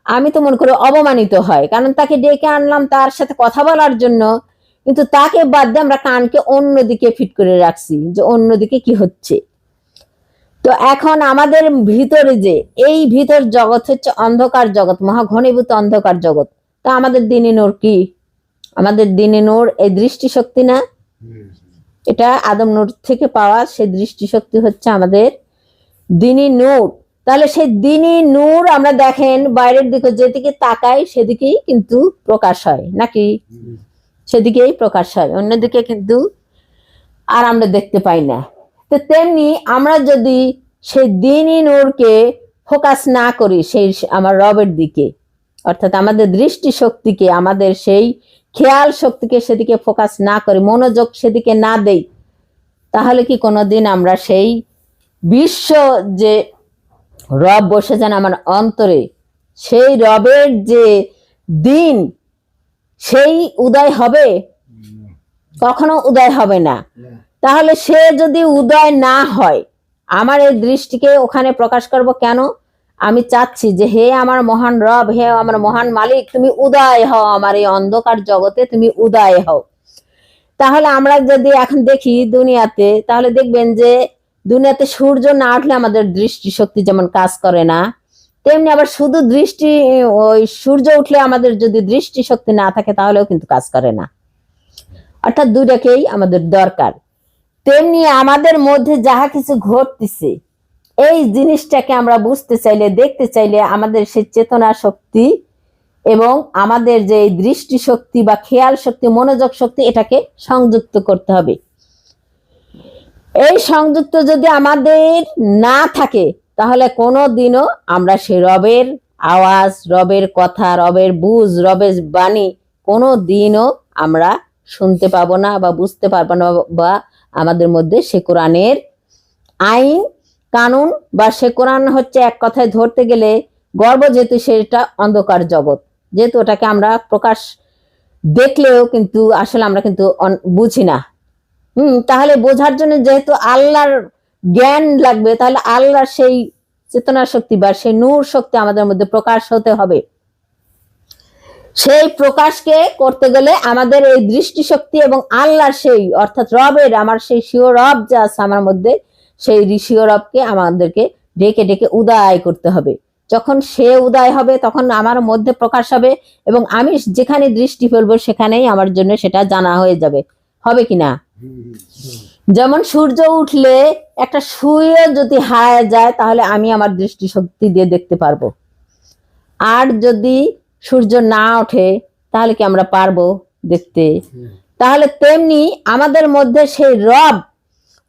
আমি তো মনে করি, অবমানিত হয়। কারণ তাকে ডেকে আনলাম তার সাথে কথা বলার জন্য, কিন্তু তাকে বাদ দিয়ে আমরা কানকে অন্যদিকে ফিট করে রাখছি, যে অন্যদিকে কি হচ্ছে। তো এখন আমাদের ভিতরে যে এই ভিতর জগৎ হচ্ছে অন্ধকার জগৎ, মহাঘনীভূত অন্ধকার জগৎ। তা আমাদের দিনে নূর কি? আমাদের দিনে নূর এই দৃষ্টিশক্তি না? এটা আদম নূর থেকে পাওয়া সেই দৃষ্টিশক্তি হচ্ছে আমাদের দিনী নূর। তাহলে সেই দিনী নূর আমরা দেখেন বাইরের দিকে যেদিকে তাকাই সেদিকেই কিন্তু প্রকাশ হয়, নাকি? সেদিকেই প্রকাশ হয়, অন্যদিকে কিন্তু আর আমরা দেখতে পাই না। তো তেমনি আমরা যদি সেই দিনী নূরকে ফোকাস না করি সেই আমার রবের দিকে, অর্থাৎ আমাদের দৃষ্টি শক্তিকে, আমাদের সেই খেয়াল শক্তিকে সেদিকে ফোকাস না করি, মনোযোগ সেদিকে না দেই, তাহলে কি কোনোদিন আমরা সেই বিশ্ব যে রব বসে যান আমার অন্তরে, সেই রবের যে দিন সেই উদয় হবে? কখনো উদয় হবে না। তাহলে সে যদি উদয় না হয়, আমার এই দৃষ্টিকে ওখানে প্রকাশ করব কেন? আমি চাচ্ছি যে হে আমার মহান রব, হে আমার মহান মালিক, তুমি উদয় হও আমার এই অন্ধকার জগতে, তুমি উদয় হও। তাহলে আমরা যদি এখন দেখি দুনিয়াতে, তাহলে দেখবেন যে দুনিয়াতে সূর্য না উঠলে আমাদের দৃষ্টি শক্তি যেমন কাজ করে না, তেমনি আবার শুধু দৃষ্টি, ওই সূর্য উঠলে আমাদের যদি দৃষ্টি শক্তি না থাকে তাহলেও কিন্তু কাজ করে না। অর্থাৎ দুটাকেই আমাদের দরকার। তেমনি আমাদের মধ্যে যাহা কিছু ঘটতেছে এই জিনিসটাকে আমরা বুঝতে চাইলে, দেখতে চাইলে আমাদের সেই চেতনা শক্তি এবং আমাদের যে দৃষ্টি শক্তি বা খেয়াল শক্তি, মনোযোগ শক্তি, এটাকে সংযুক্ত করতে হবে। এই সংযুক্ত যদি আমাদের না থাকে তাহলে কোনো দিনও আমরা সেই রবের আওয়াজ, রবের কথা, রবের বুঝ, রবের বাণী কোনো দিনও আমরা শুনতে পাবো না বা বুঝতে পারবো না, বা আমাদের মধ্যে সে কোরআনের আইন কানুন বা সে কোরআন হচ্ছে এক কথায় ধরতে গেলে গর্ব, যেহেতু সেটা অন্ধকার জগৎ, যেহেতু ওটাকে আমরা প্রকাশ দেখলেও কিন্তু আসলে আমরা কিন্তু বুঝি না। তাহলে বোঝার জন্য যেহেতু আল্লাহর জ্ঞান লাগবে, তাহলে আল্লাহর সেই চেতনা শক্তি বা সেই নূর শক্তি আমাদের মধ্যে প্রকাশ হতে হবে। সেই প্রকাশকে করতে গেলে আমাদের এই দৃষ্টি শক্তি এবং আল্লাহর সেই, অর্থাৎ রবের, আমার সেই শিও রব যা আছে আমার মধ্যে, সেই শিও রবকে আমাদেরকে ডেকে ডেকে উদয় করতে হবে। যখন সে উদয় হবে তখন আমার মধ্যে প্রকাশ হবে, এবং আমি যেখানে দৃষ্টি ফেলবো সেখানেই আমার জন্য সেটা জানা হয়ে যাবে। হবে কিনা? যেমন সূর্য উঠলে একটা সুইও যদি হারায় যায় তাহলে আমি আমার দৃষ্টি শক্তি দিয়ে দেখতে পারবো, আর যদি সূর্য না ওঠে তাহলে কি আমরা পারবো দেখতে? তাহলে তেমনি আমাদের মধ্যে সেই রব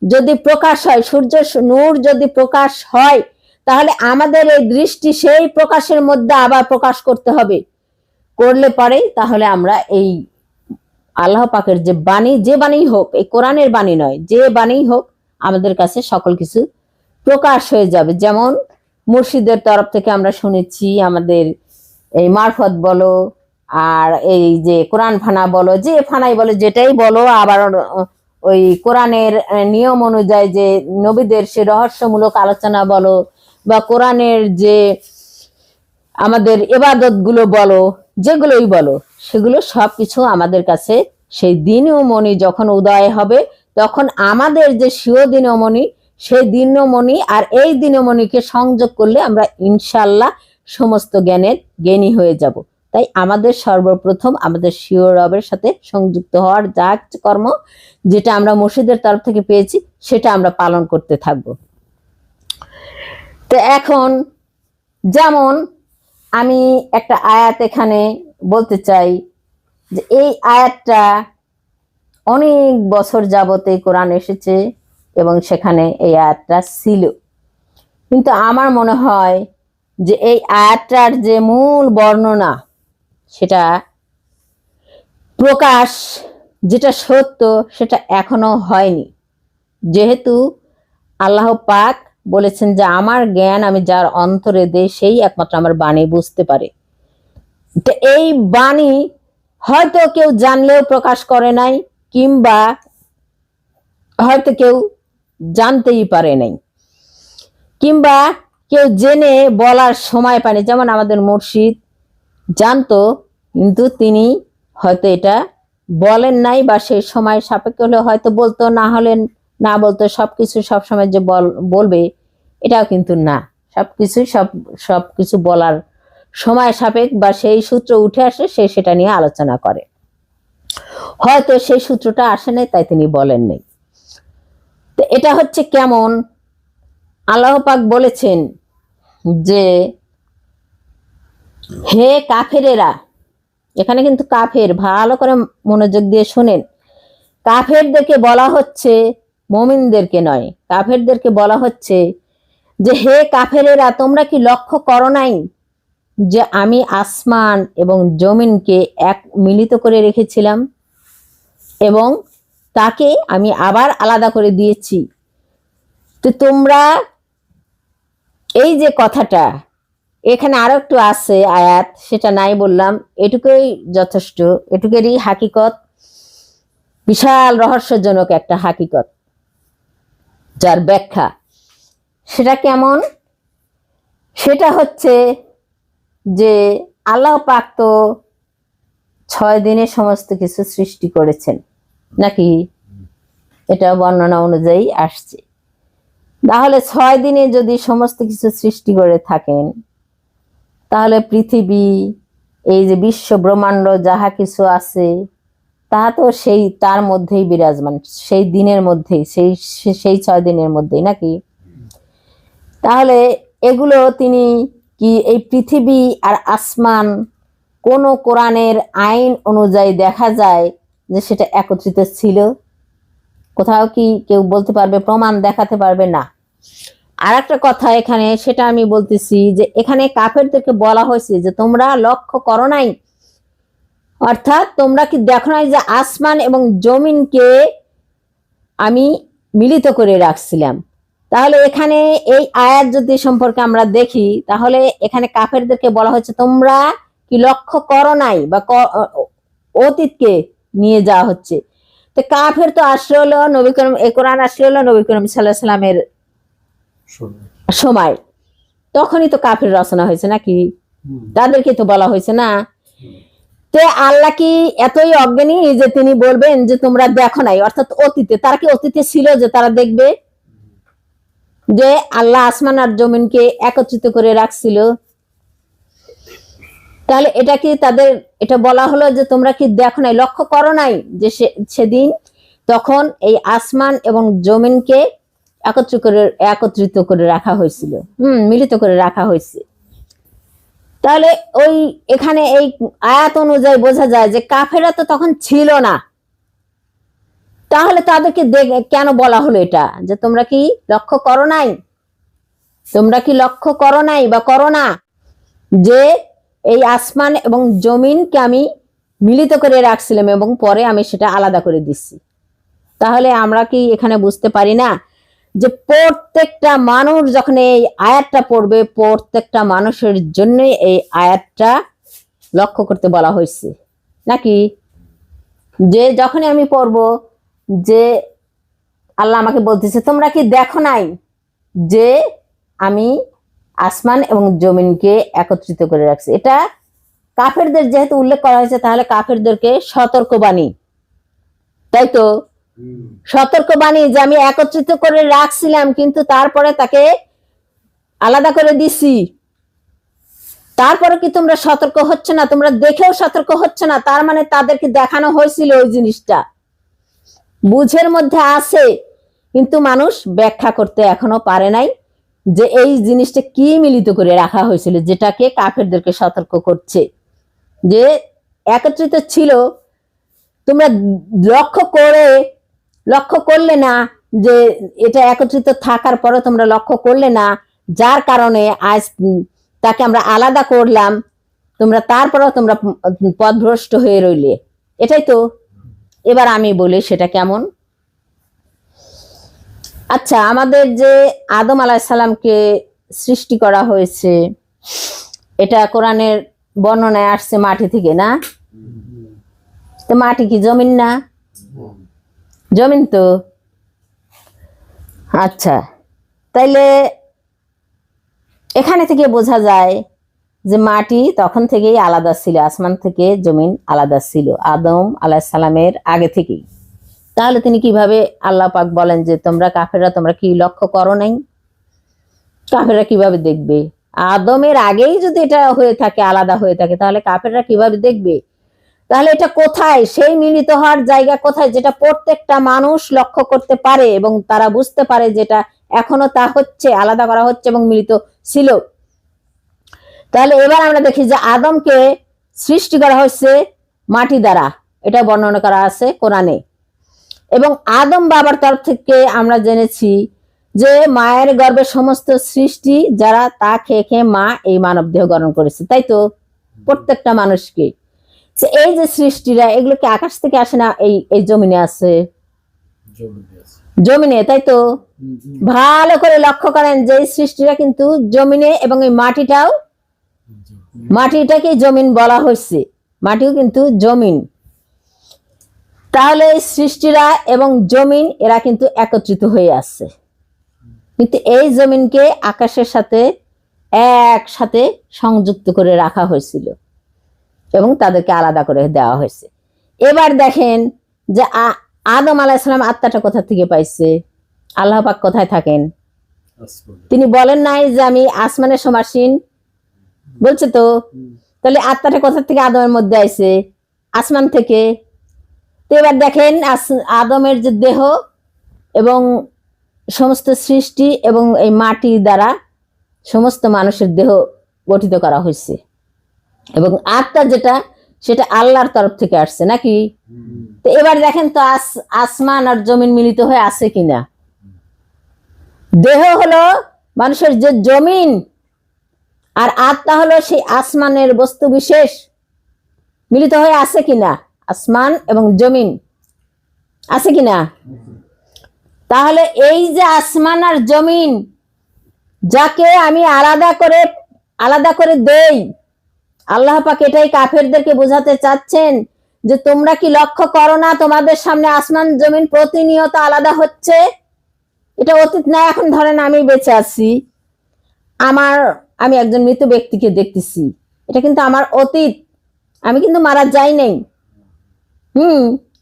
যদি প্রকাশ হয়, সূর্য নূর যদি প্রকাশ হয়, তাহলে আমাদের এই দৃষ্টি সেই প্রকাশের মধ্যে আবার প্রকাশ করতে হবে। করলে পরে তাহলে আমরা এই আল্লাহ পাকের যে বাণী, যে বাণী হোক, এই কোরআনের বাণী নয়, যে বাণী হোক, আমাদের কাছে সকল কিছু প্রকাশ হয়ে যাবে। যেমন মুর্শিদের তরফ থেকে আমরা শুনেছি, আমাদের এই মারফত বলো, আর এই যে কোরআন ফানা বলো, যে ফানাই বলো, যেটাই বলো, আবার ওই কোরআনের নিয়ম অনুযায়ী যে নবীদের সে রহস্যমূলক আলোচনা বলো, বা কোরআনের যে আমাদের ইবাদত গুলো বলো, যেগুলোই বলো, সেগুলো সবকিছু আমাদের কাছে সেই দিনমণি যখন উদয় হবে, তখন আমাদের যে স্বীয় দিনমণি, সেই দিনমণি আর এই দিনমণিকে সংযোগ করলে আমরা ইনশাল্লাহ সমস্ত জ্ঞানের জ্ঞানী হয়ে যাব। তাই আমাদের সর্বপ্রথম আমাদের স্বীয় রবের সাথে সংযুক্ত হওয়ার যা কর্ম, যেটা আমরা মুর্শিদের তরফ থেকে পেয়েছি, সেটা আমরা পালন করতে থাকব। তো এখন যেমন আমি একটা আয়াত এখানে বলতে চাই, যে এই আয়াতটা অনেক বছর যাবতে কোরআন এসেছে এবং সেখানে এই আয়াতটা ছিল, কিন্তু আমার মনে হয় যে এই আয়াতটার যে মূল বর্ণনা, সেটা প্রকাশ, যেটা সত্য, সেটা এখনো হয়নি। যেহেতু আল্লাহ পাক বলেছেন যে আমার জ্ঞান আমি যার অন্তরে দেই, সেই একমাত্র আমার বাণী বুঝতে পারে। তো এই বাণী হয়তো কেউ জানলেও প্রকাশ করে নাই, কিংবা হয়তো কেউ জানতেই পারে নাই, কিংবা কেউ জেনে বলার সময় পায়নি। যেমন আমাদের মুর্শিদ জানতো, কিন্তু তিনি হয়তো এটা বলেন নাই, বা সেই সময় সাপেক্ষ হলে হয়তো বলতো, না হলে না বলতো। সবকিছু সবসময় যে বলবে এটাও কিন্তু না। সবকিছু বলার সময় সাপেক্ষ, বা সেই সূত্র উঠে আসে, সে সেটা নিয়ে আলোচনা করে। হয়তো সেই সূত্রটা আসে নাই, তাই তিনি বলেন নাই। তো এটা হচ্ছে কেমন, আল্লাহ পাক বলেছেন যে হে কাফেরেরা, এখানে কিন্তু কাফের, ভালো করে মনোযোগ দিয়ে শুনেন, কাফেরদেরকে বলা হচ্ছে, মুমিনদেরকে নয়, কাফেরদেরকে বলা হচ্ছে যে হে কাফেরেরা, তোমরা কি লক্ষ্য করো নাই যে আমি আসমান এবং জমিনকে এক মিলিত করে রেখেছিলাম এবং তাকে আমি আবার আলাদা করে দিয়েছি। তো তোমরা এই যে কথাটা, এখানে আরো একটু আছে আয়াত, সেটা নাই বললাম, এটুকুই যথেষ্ট। এটুকুরই হাকিকত, বিশাল রহস্যজনক একটা হাকিকত, যার ব্যাখ্যা সেটা কেমন, সেটা হচ্ছে যে আল্লাহ পাক তো 6 দিনে সমস্ত কিছু সৃষ্টি করেছেন, নাকি? এটা বর্ণনা অনুযায়ী আসছে। তাহলে 6 দিনে যদি সমস্ত কিছু সৃষ্টি করে থাকেন, তাহলে পৃথিবী, এই যে বিশ্ব ব্রহ্মাণ্ড যাহা কিছু আছে, তা তো সেই তার মধ্যেই বিরাজমান, সেই দিনের মধ্যেই, সেই 6 দিনের মধ্যেই, নাকি? তাহলে এগুলো তিনি কি এই পৃথিবী আর আসমান কোন কোরআনের আইন অনুযায়ী দেখা যায় যে সেটা একত্রিত ছিল? কোথাও কি কেউ বলতে পারবে, প্রমাণ দেখাতে পারবে? না। আর একটা কথা এখানে, সেটা আমি বলতেছি, যে এখানে কাফেরদেরকে বলা হয়েছে যে তোমরা লক্ষ্য করো নাই, অর্থাৎ তোমরা কি দেখো নাই যে আসমান এবং জমিনকে আমি মিলিত করে রাখছিলাম। তাহলে এখানে এই আয়াত যদি সম্পর্কে আমরা দেখি, তাহলে এখানে কাফেরদেরকে বলা হচ্ছে তোমরা কি লক্ষ্য করো নাই, বা অতীতকে নিয়ে যাওয়া হচ্ছে। তো কাফের তো আসলে হলো নবী করিম, এই কোরআন আসলে হলো নবী করিম সাল্লাল্লাহু আলাইহি সাল্লামের সময়, তখনই তো কাফের রচনা হয়েছে, নাকি? তাদেরকে তো বলা হয়েছে না। তো আল্লাহ কি এতই অজ্ঞানী যে তিনি বলবেন যে তোমরা দেখো নাই? অর্থাৎ অতীতে, তারা কি অতীতে ছিল যে তারা দেখবে যে আল্লাহ আসমান আর জমিনকে একত্রিত করে রাখছিল? তাহলে এটা কি তাদের, এটা বলা হলো যে তোমরা কি দেখো নাই, লক্ষ্য করো নাই যে সেদিন তখন এই আসমান এবং জমিনকে একত্রিত করে রাখা হয়েছিল, মিলিত করে রাখা হয়েছে। তাহলে ওই এখানে এই আয়াত অনুযায়ী বোঝা যায় যে কাফেরা তো তখন ছিল না। তাহলে তাদেরকে কেন বলা হলো এটা, যে তোমরা কি লক্ষ্য করো নাই, তোমরা কি লক্ষ্য করো নাই বা করো না যে এই আসমান এবং জমিনকে আমি মিলিত করে রাখছিলাম এবং পরে আমি সেটা আলাদা করে দিচ্ছি? তাহলে আমরা কি এখানে বুঝতে পারি না যে প্রত্যেকটা মানুষ যখন এই আয়াতটা পড়বে, প্রত্যেকটা মানুষের জন্য এই আয়াতটা লক্ষ্য করতে বলা হয়েছে নাকি? যে যখনই আমি পড়ব যে আল্লাহ আমাকে বলতেছে তোমরা কি দেখো নাই যে আমি আসমান এবং জমিনকে একত্রিত করে রাখছি। এটা কাফেরদের যেহেতু উল্লেখ করা হয়েছে, তাহলে কাফেরদেরকে সতর্কবাণী, তাই তো? সতর্কবাণী যে আমি একত্রিত করে রাখছিলাম, কিন্তু তারপরে তাকে আলাদা করে দিছি। তারপরে কি তোমরা সতর্ক হচ্ছে না? তোমরা দেখেও সতর্ক হচ্ছে না। তার মানে তাদেরকে দেখানো হয়েছিল ওই জিনিসটা, বুঝের মধ্যে আছে, কিন্তু মানুষ ব্যাখ্যা করতে এখনো পারে নাই যে এই জিনিসটা কি মিলিত করে রাখা হয়েছিল, যেটাকে কাফেরদেরকে সতর্ক করছে যে একত্রিত ছিল। তোমরা লক্ষ্য করলে না যে এটা একত্রিত থাকার পরে তোমরা লক্ষ্য করলে না, যার কারণে আজ তাকে আমরা আলাদা করলাম, তারপরেও তোমরা পথভ্রষ্ট হয়ে রইলে। এটাই তো। এবার আমি বলি সেটা কেমন। আচ্ছা, আমাদের যে আদম আলাইহিস সালামকে সৃষ্টি করা হয়েছে, এটা কোরআনের বর্ণনায় আসছে মাটি থেকে, না? তো মাটি কি জমিন না? জমিন তো। আচ্ছা, তাইলে এখানে থেকে বোঝা যায় যে মাটি তখন থেকেই আলাদা ছিল, আসমান থেকে জমিন আলাদা ছিল আদম আলাইহিস সালামের আগে থেকেই। তাহলে তিনি কিভাবে, আল্লাহ পাক বলেন যে তোমরা কাফেররা তোমরা কি লক্ষ্য করো নাই? কাফেররা কিভাবে দেখবে? আদমের আগেই যদি এটা হয়ে থাকে, আলাদা হয়ে থাকে, তাহলে কাফেররা কিভাবে দেখবে? তাহলে এটা কোথায়? সেই মিলিত হওয়ার জায়গা কোথায়, যেটা প্রত্যেকটা মানুষ লক্ষ্য করতে পারে এবং তারা বুঝতে পারে যেটা এখনো তা হচ্ছে, আলাদা করা হচ্ছে এবং মিলিত ছিল। তাহলে এবার আমরা দেখি যে আদমকে সৃষ্টি করা হয়েছে মাটি দ্বারা, এটা বর্ণনা করা আছে কোরআনে। এবং আদম বাবার তরফ থেকে আমরা জেনেছি যে মায়ের গর্ভে সমস্ত সৃষ্টি যারা, তা খেয়ে খেয়ে মা এই মানব দেহ গঠন করেছে, তাই তো? প্রত্যেকটা মানুষকে। এই যে সৃষ্টিরা, এগুলো কি আকাশ থেকে আসে না? এই জমিনে আছে, জমিনে, তাই তো? ভালো করে লক্ষ্য করেন যে এই সৃষ্টিরা কিন্তু জমিনে, এবং এই মাটিটাকে জমিন বলা হয়েছে, মাটিও কিন্তু জমিন। তাহলে এই সৃষ্টিরা এবং জমিন এরা কিন্তু একত্রিত হয়ে আছে, কিন্তু এই জমিনকে আকাশের সাথে একসাথে সংযুক্ত করে রাখা হয়েছিল এবং তাদেরকে আলাদা করে দেওয়া হয়েছে। এবার দেখেন যে আদম আলাইহিস সালাম আত্মাটা কোথা থেকে পাইছে? আল্লাহ পাক কোথায় থাকেন? তিনি বলেন নাই যে আমি আসমানের সমাসীন, বলছে তো? তাহলে আত্মাটা কোথা থেকে আদমের মধ্যে আইছে? আসমান থেকে। তো এবার দেখেন আদমের যে দেহ এবং সমস্ত সৃষ্টি এবং এই মাটি দ্বারা সমস্ত মানুষের দেহ গঠিত করা হয়েছে, এবং আত্মা যেটা, সেটা আল্লাহর তরফ থেকে আসছে, নাকি? তো এবার দেখেন তো আসমান আর জমিন মিলিত হয়ে আছে কিনা। দেহ হলো মানুষের যে জমিন, আর আত্মা হলো সেই আসমানের বস্তু বিশেষ, মিলিত হয়ে আছে কিনা? আসমান এবং জমিন আছে কিনা? তাহলে এই যে আসমান আর জমিন, যাকে আমি আলাদা করে দেই, আল্লাহ পাক এটাই কাফেরদেরকে বোঝাতে চাচ্ছেন যে তোমরা কি লক্ষ্য করো না তোমাদের সামনে আসমান জমিন প্রতিনিয়ত আলাদা হচ্ছে? এটা অতীত না। এখন ধরেন আমি বেঁচে আছি, আমি একজন মৃত ব্যক্তিকে দেখতেছি, এটা কিন্তু আমার অতীত, আমি কিন্তু মারা যাই নাই।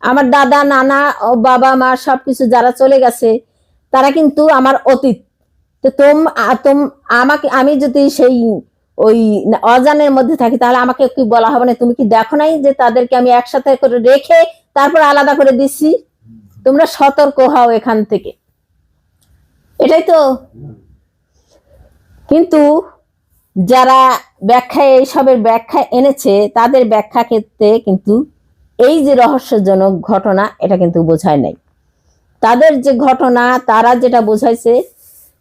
আমার দাদা নানা ও বাবা মা সবকিছু যারা চলে গেছে, তারা কিন্তু আমার অতীত। তো আমি যদি সেই ওই অজানের মধ্যে থাকি, তাহলে আমাকে কি বলা হবে না তুমি কি দেখো নাই যে তাদেরকে আমি একসাথে করে রেখে তারপর আলাদা করে দিচ্ছি? তোমরা সতর্ক হও এখান থেকে, এটাই তো। কিন্তু যারা এইসবের ব্যাখ্যা এনেছে, তাদের ব্যাখ্যা ক্ষেত্রে কিন্তু এই যে রহস্যজনক ঘটনা, এটা কিন্তু বোঝায় নাই। তাদের যে ঘটনা, তারা যেটা বোঝাইছে,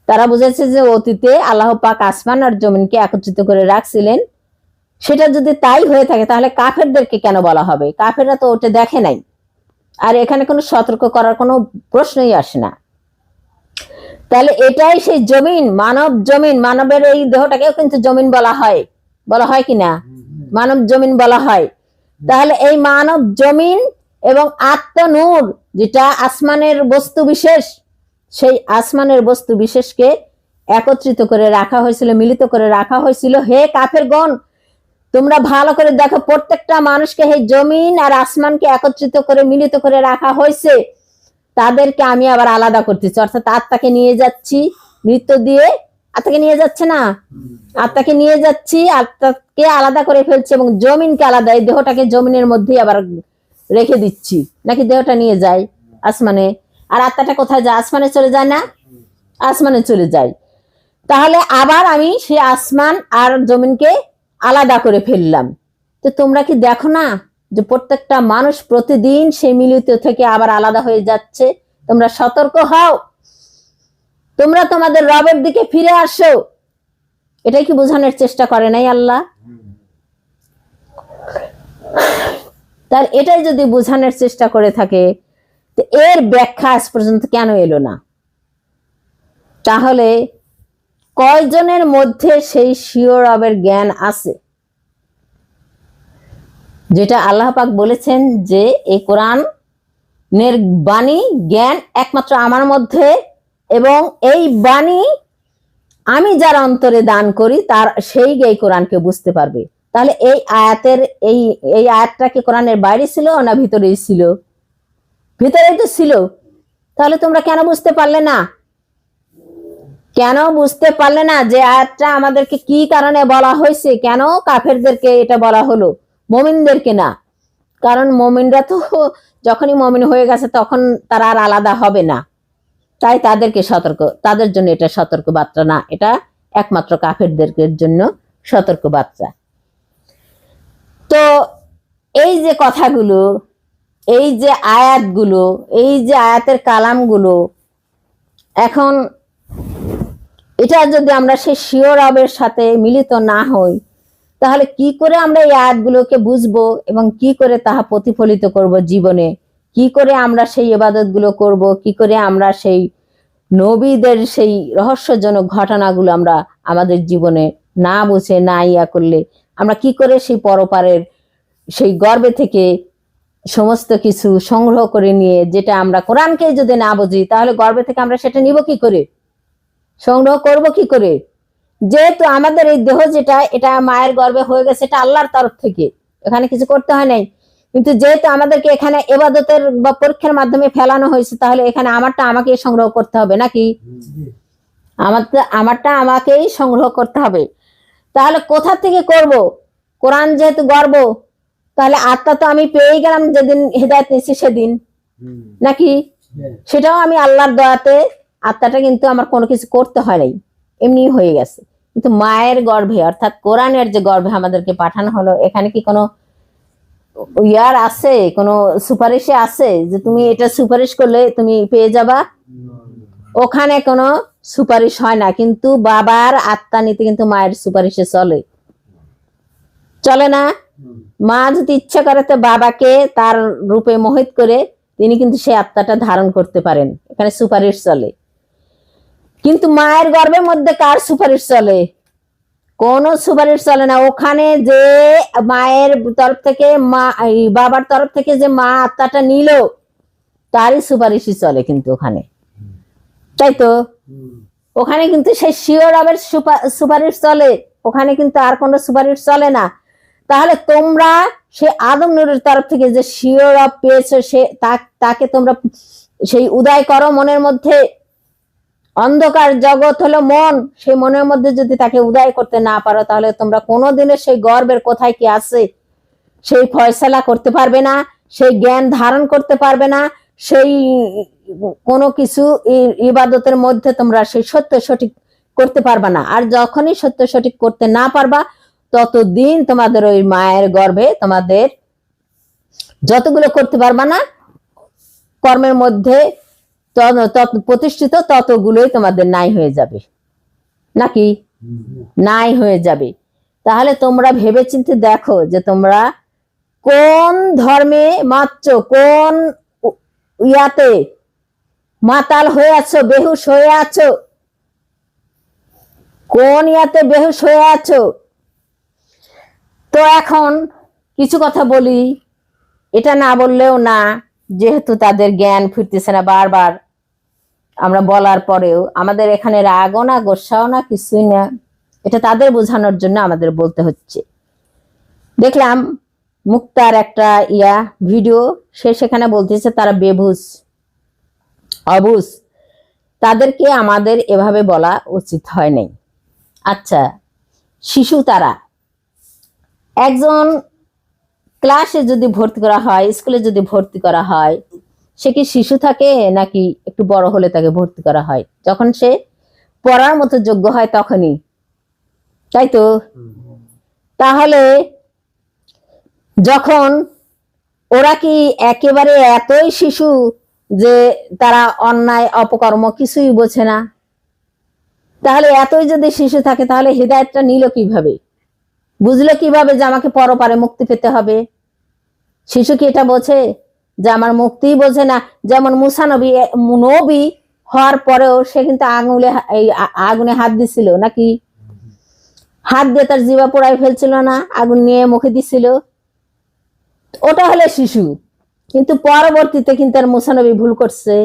তারা বুঝেছে যে অতীতে আল্লাহ পাক আসমান আর জমিনকে একত্রিত করে রাখছিলেন। সেটা যদি তাই হয়ে থাকে, তাহলে কাফেরদেরকে কেন বলা হবে? কাফেররা তো ওটা দেখে নাই, আর এখানে কোনো সতর্ক করার কোনো প্রশ্নই আসে না। তাহলে এটাই সেই জমিন, মানবের এই দেহটাকেও কিন্তু জমিন বলা হয় কিনা? মানব জমিন বলা হয়। তাহলে এই মানব জমিন এবং আত্মনূর যেটা আসমানের বস্তু বিশেষ, সেই আসমানের বস্তু বিশেষকে একত্রিত করে রাখা হয়েছিল, মিলিত করে রাখা হয়েছিল। হে কাফেরগণ, তোমরা ভালো করে দেখো, প্রত্যেকটা মানুষকে এই জমিন আর আসমানকে একত্রিত করে মিলিত করে রাখা হয়েছে। তাদেরকে আমি আবার আলাদা করতেছি, অর্থাৎ আত্মাকে নিয়ে যাচ্ছি মৃত্যু দিয়ে। আত্মাকে নিয়ে যাচ্ছে না, আত্মাকে নিয়ে যাচ্ছি, আত্মাকে আলাদা করে ফেলছি এবং জমিনকে আলাদা, এই দেহটাকে জমিনের মধ্যেই আবার রেখে দিচ্ছি। নাকি দেহটা নিয়ে যায় আসমানে, আর আত্মাটা কোথায় যায়? আসমানে চলে যায় না? আসমানে চলে যায়। তাহলে আবার আমি সেই আসমান আর জমিনকে আলাদা করে ফেললাম। তো তোমরা কি দেখো না যে প্রত্যেকটা মানুষ প্রতিদিন সেই মিলিত থেকে আবার আলাদা হয়ে যাচ্ছে? তোমরা সতর্ক হও, তোমরা তোমাদের রবের দিকে ফিরে আসো। এটাই কি বোঝানোর চেষ্টা করে নাই আল্লাহ? তার এটাই যদি বোঝানোর চেষ্টা করে থাকে, তো এর ব্যাখ্যা আজ পর্যন্ত কেন এলো না? তাহলে কয়জনের মধ্যে সেই স্বীয় রবের জ্ঞান আছে, যেটা আল্লাহ পাক বলেছেন যে এই কোরআনের বাণী জ্ঞান একমাত্র আমার মধ্যে, এবং এই বাণী আমি যার অন্তরে দান করি তার সেই এই কোরআনকে বুঝতে পারবে। তাহলে এই আয়াতের এই আয়াতটা কি কোরআনের বাইরে ছিল না ভিতরেই ছিল? ভিতরেই তো ছিল। তাহলে তোমরা কেন বুঝতে পারলে না? কেন বুঝতে পারলে না যে আয়াতটা আমাদেরকে কি কারণে বলা হয়েছে? কেন কাফেরদেরকে এটা বলা হলো, মুমিনদেরকে না? কারণ মুমিনরা তো যখনই মুমিন হয়ে গেছে তখন তারা আর আলাদা হবে না, তাই তাদেরকে সতর্ক, তাদের জন্য এটা সতর্ক বার্তা না, এটা একমাত্র কাফেরদের জন্য সতর্ক বার্তা। তো এই যে কথাগুলো, এই যে আয়াতগুলো, এই যে আয়াতের কালামগুলো, এখন এটা যদি আমরা সেই স্বীয় রবের সাথে মিলিত না হই, তাহলে কি করে আমরা এই আয়াতগুলোকে বুঝবো এবং কি করে তাহা প্রতিফলিত করব জীবনে? কি করে আমরা সেই ইবাদতগুলো করব? কি করে আমরা সেই নবীদের সেই রহস্যজনক ঘটনাগুলো আমরা আমাদের জীবনে না বুঝে না ইয়া করলে আমরা কি করে সেই পরপারের সেই গর্বে থেকে সমস্ত কিছু সংগ্রহ করে নিয়ে, যেটা আমরা কোরআনকে যদি না বুঝি তাহলে গর্বে থেকে আমরা সেটা নিব কি করে, সংগ্রহ করব কি করে? যেহেতু আমাদের এই দেহ যেটা, এটা মায়ের গর্ভে হয়ে গেছে, এটা আল্লাহর তরফ থেকে, এখানে কিছু করতে হয় নাই। কিন্তু যেহেতু আমাদেরকে এখানে ইবাদতের বা পরীক্ষার মাধ্যমে ফেলানো হয়েছে, তাহলে এখানে আমারটা আমাকে সংগ্রহ করতে হবে নাকি? আমারটা আমাকেই সংগ্রহ করতে হবে। তাহলে কোথা থেকে করব? কোরআন যেহেতু গর্ব, তাহলে আত্মা তো আমি পেয়ে গেলাম যেদিন হিদায়াত নিয়েছি সেদিন, নাকি? সেটাও আমি আল্লাহর দয়াতে, আত্মাটা কিন্তু আমার কোনো কিছু করতে হয় নাই, এমনি হয়ে গেছে। কিন্তু মায়ের গর্ভে, অর্থাৎ কোরআনের যে গর্ভে আমাদেরকে পাঠানো হলো, এখানে কি কোনো ইয়ার আছে, কোনো সুপারিশে আছে যে তুমি এটা সুপারিশ করলে তুমি পেয়ে যাবা? ওখানে কোনো সুপারিশ হয় না। কিন্তু বাবার আত্মা নিতে কিন্তু মায়ের সুপারিশে চলে, চলে না? মা যদি ইচ্ছা করে তো বাবাকে তার রূপে মোহিত করে তিনি কিন্তু সেই আত্মাটা ধারণ করতে পারেন, এখানে সুপারিশ চলে। কিন্তু মায়ের গর্ভের মধ্যে কার সুপারিশ চলে? কোন সুপারিশ চলে না। ওখানে যে মায়ের তরফ থেকে মা, বাবার তরফ থেকে যে মা আত্মাটা নিল, তারই সুপারিশই চলে কিন্তু ওখানে, তাই তো? ওখানে কিন্তু সেই স্বীয় রবের সুপারিশ চলে, ওখানে কিন্তু আর কোনো সুপারিশ চলে না। তাহলে তোমরা সে আদম নূরের তরফ থেকে যে স্বীয় রব পেয়েছো, সে তাকে তোমরা সেই উদয় করো মনের মধ্যে। অন্ধকার জগৎ হলো মন, সেই মনের মধ্যে যদি তাকে উদয় করতে না পারো, তাহলে তোমরা কোনোদিনও সেই গর্বের কোথায় কি আছে সেই ফয়সালা করতে পারবে না, সেই জ্ঞান ধারণ করতে পারবে না, সেই কোনো কিছু ইবাদতের মধ্যে তোমরা সেই সত্য সঠিক করতে পারবা না। আর যখনই সত্য সঠিক করতে না পারবা, ততদিন তোমাদের ওই মায়ের গর্ভে তোমাদের যতগুলো করতে পারবা না কর্মের মধ্যে প্রতিষ্ঠিত, ততগুলোই তোমাদের নাই হয়ে যাবে, নাকি? নাই হয়ে যাবে। তাহলে তোমরা ভেবেচিন্তে দেখো যে তোমরা কোন ধর্মে মাত্র, কোন ইয়াতে মাতাল হয়ে আছো, বেহুশ হয়ে আছো, কোন ইয়াতে বেহুশ হয়ে আছো। তো এখন কিছু কথা বলি, এটা না বললেও না, যেহেতু তাদের জ্ঞান ফিরতেছে না, বারবার আমরা বলার পরেও আমাদের এখানে রাগও না গোসাও না কিছুই না, এটা তাদের বোঝানোর জন্য আমাদের বলতে হচ্ছে। দেখলাম মুক্তার একটা ভিডিও, সে সেখানে বলতেছে তারা বেবুঝ অবুঝ, তাদেরকে আমাদের এভাবে বলা উচিত হয় নাই। আচ্ছা, শিশু তারা একজন ক্লাসে যদি ভর্তি করা হয়, স্কুলে যদি ভর্তি করা হয়, সে কি শিশু থাকে নাকি একটু বড় হলে তাকে ভর্তি করা হয়? যখন সে পড়ার মতো যোগ্য হয় তখনই, তাই তো? তাহলে যখন ওরা কি একেবারে এতই শিশু যে তারা অন্যায় অপকর্ম কিছুই বোঝে না? তাহলে এতই যদি শিশু থাকে তাহলে হিদায়াতটা নিল কিভাবে, বুঝলো কিভাবে যে আমাকে পরপারে মুক্তি পেতে হবে? শিশু কি এটা বোঝে যে আমার মুক্তি? বোঝে না। যেমন মুসা নবী নবী হওয়ার পরেও সে কিন্তু আগুনে হাত দিছিল নাকি? হাত দিয়ে তার জিভা পোড়াই ফেলছিল না, আগুন নিয়ে মুখে দিছিল, ওটা হলে শিশু। কিন্তু পরবর্তীতে কিন্তু আর মুসা নবী ভুল করছে?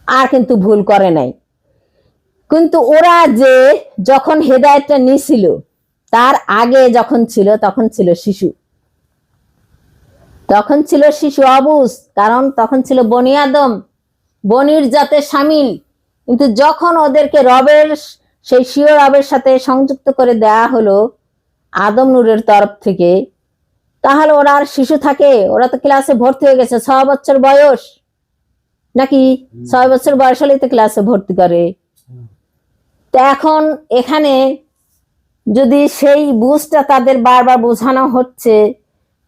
আর কিন্তু ভুল করে নাই। কিন্তু ওরা যে যখন হেদায়েতটা নিছিল তার আগে যখন ছিল তখন ছিল শিশু, তখন ছিল শিশু অবুঝ, কারণ তখন ছিল বনি আদম, বনির জাতে শামিল। কিন্তু যখন ওদেরকে রবের সেই স্বীয় রবের সাথে সংযুক্ত করে দেয়া হলো আদম নূরের তরফ থেকে, তাহলে ওরা আর শিশু থাকে? ওরা তো ক্লাসে ভর্তি হয়ে গেছে, 6 বছর বয়স নাকি? 6 বছর বয়স হলেই তো ক্লাসে ভর্তি করে। তো এখন এখানে যদি সেই বুঝটা তাদের বারবার বোঝানো হচ্ছে,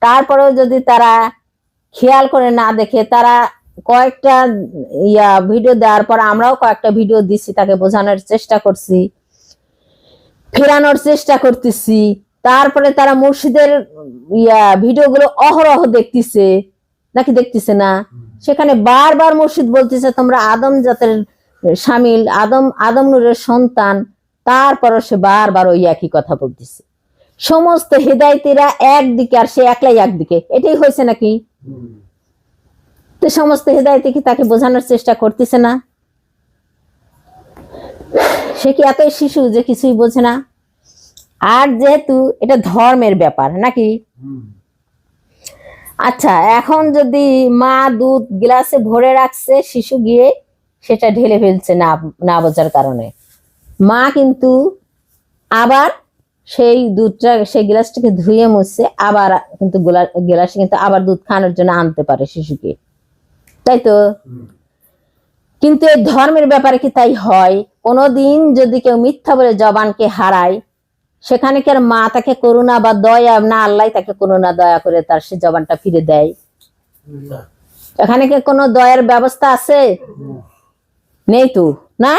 তারপরেও যদি তারা খেয়াল করে না দেখে, তারা কয়েকটা ভিডিও দেওয়ার পর আমরাও কয়েকটা ভিডিও দিচ্ছি, তাকে বোঝানোর চেষ্টা করছি, ফেরানোর চেষ্টা করতেছি, তারপরে তারা মুর্শিদের ভিডিওগুলো অহরহ দেখতেছে নাকি দেখতেছে না? সেখানে বারবার মুর্শিদ বলতেছে তোমরা আদম জাতের শামিল, আদম নূরের সন্তান, তারপরও সে বারবার ওই একই কথা বলতেছে। সমস্ত হেদায়েতিরা একদিকে আর সে একলাই একদিকে, এটাই হয়েছে নাকি? তো সমস্ত হেদায়েতি কি তাকে বোঝানোর চেষ্টা করতেছে না? সে কি এতই শিশু যে কিছুই বোঝে না? আর যেহেতু এটা ধর্মের ব্যাপার নাকি, আচ্ছা, এখন যদি মা দুধ গ্লাসে ভরে রাখছে, শিশু গিয়ে সেটা ঢেলে ফেলছে না বোঝার কারণে, মা কিন্তু আবার সেই দুধটা, সেই গ্লাসটাকে ধুয়ে মুছছে, আবার কিন্তু গ্লাসে কিন্তু আবার দুধ খাওয়ানোর জন্য আনতে পারে শিশুকে, তাই তো? কিন্তু এই ধর্মের ব্যাপারে কি তাই হয়? কোনোদিন যদি কেউ মিথ্যা বলে জবানকে হারায়, সেখানে কি আর মা তাকে করুণা বা দয়া না, আল্লাহ তাকে করুণা দয়া করে তার সে জবানটা ফিরে দেয়? এখানে কি কোনো দয়ার ব্যবস্থা আছে? নেই তো, না?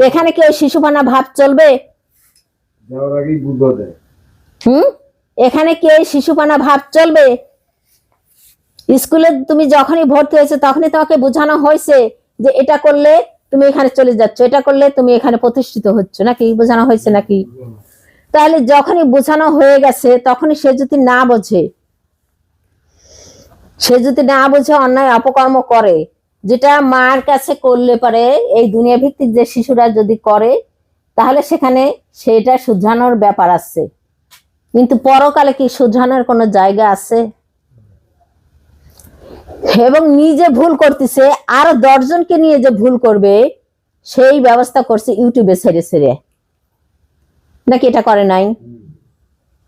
এখানে কি ওই শিশুপানা ভাব চলবে? এখানে কি এই শিশুপানা ভাব চলবে? স্কুলে তুমি যখনই ভর্তি হয়েছে তখনই তোমাকে বোঝানো হয়েছে যে এটা করলে তুমি এখানে চলে যাচ্ছ, এটা করলে তুমি এখানে প্রতিষ্ঠিত হচ্ছ নাকি? বোঝানো হয়েছে নাকি? তাহলে যখনই বোঝানো হয়ে গেছে তখনই সে যদি না বোঝে, অন্যায় অপকর্ম করে, যেটা মার কাছে করলে পারে এই দুনিয়া ভিত্তিক যে শিশুরা যদি করে, তাহলে সেখানে সেটা শুধরানোর ব্যাপার আছে। কিন্তু পরকালে কি শুধরানোর কোনো জায়গা আছে? এবং নিজে ভুল করতেছে, আর 10 জনকে নিয়ে যে ভুল করবে সেই ব্যবস্থা করছে ইউটিউবে ছেড়ে নাকি? এটা করে নাই?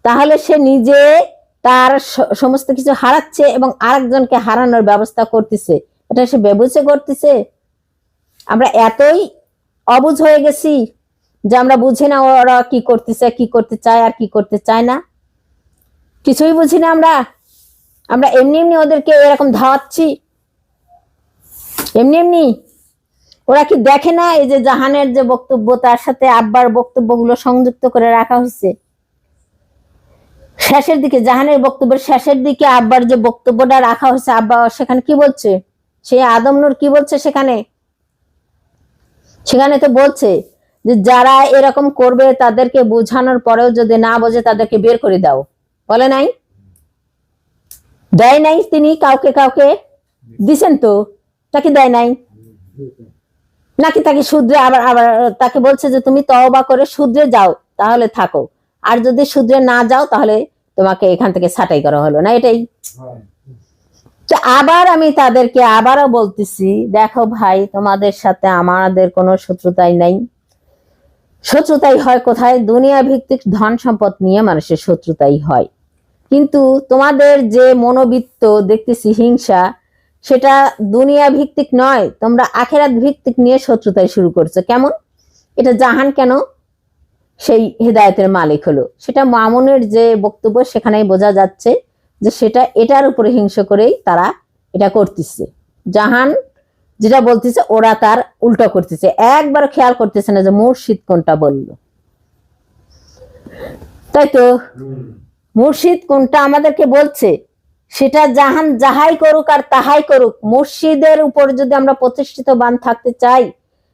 তাহলে সে নিজে তার সমস্ত কিছু হারাচ্ছে এবং আরেকজনকে হারানোর ব্যবস্থা করতেছে, এটা সে বেবুঝে করতেছে। আমরা এতই অবুঝ হয়ে গেছি যে আমরা বুঝি না ওরা কি করতেছে, কি করতে চায় আর কি করতে চায় না, কিছুই বুঝি না। আমরা এমনি এমনি ওদেরকে এরকম ধাওয়াচ্ছি, এমনি। ওরা কি দেখে না এই যে জাহানের যে বক্তব্য, তার সাথে আব্বার বক্তব্যগুলো সংযুক্ত করে রাখা হয়েছে? শেষের দিকে, জাহানের বক্তব্যের শেষের দিকে আব্বার যে বক্তব্যটা রাখা হয়েছে, আব্বা সেখানে কি বলছে, সে আদম নূর কি বলছে সেখানে তো বলছে যে যারা এরকম করবে তাদেরকে বোঝানোর পরেও যদি না বোঝে তাদেরকে বের করে দাও, বলে নাই? দেয় নাই তিনি কাউকে কাউকে? দিছেন তো, তাকে দেয় নাই নাকি? তাকে শুধরে আবার আবার তাকে বলছে যে তুমি তওবা করে শুধরে যাও, তাহলে থাকো, আর যদি শুধরে না যাও তাহলে তোমাকে এখান থেকে ছাঁটাই করা হলো না, এটাই। তো আবার আমি তাদেরকে আবারও বলতেছি, দেখো ভাই, তোমাদের সাথে আমাদের কোনো শত্রুতাই নাই। শত্রুতাই হয় কোথায়? দুনিয়া ভিত্তিক ধন সম্পদ নিয়ে মানুষের শত্রুতাই হয়। কিন্তু তোমাদের যে মনোবৃত্ত দেখতেছি হিংসা, সেটা দুনিয়া ভিত্তিক নয়, তোমরা আখেরাত ভিত্তিক নিয়ে শত্রুতাই শুরু করছো। কেমন? এটা জাহান কেন সেই হেদায়েতের মালিক হলো? সেটা মামুনের যে বক্তব্য সেখানেই বোঝা যাচ্ছে যে সেটা এটার উপরে হিংসা করেই তারা এটা করতেছে। জাহান যেটা বলতেছে ওরা তার উল্টো করতেছে, একবার খেয়াল করতেছে না যে মুর্শিদ কোনটা বলল। তাই তো, মুর্শিদ কোনটা আমাদেরকে বলছে সেটা জাহান যাহাই করুক আর তাহাই করুক, মুর্শিদের উপর যদি আমরা প্রতিষ্ঠিত বান থাকতে চাই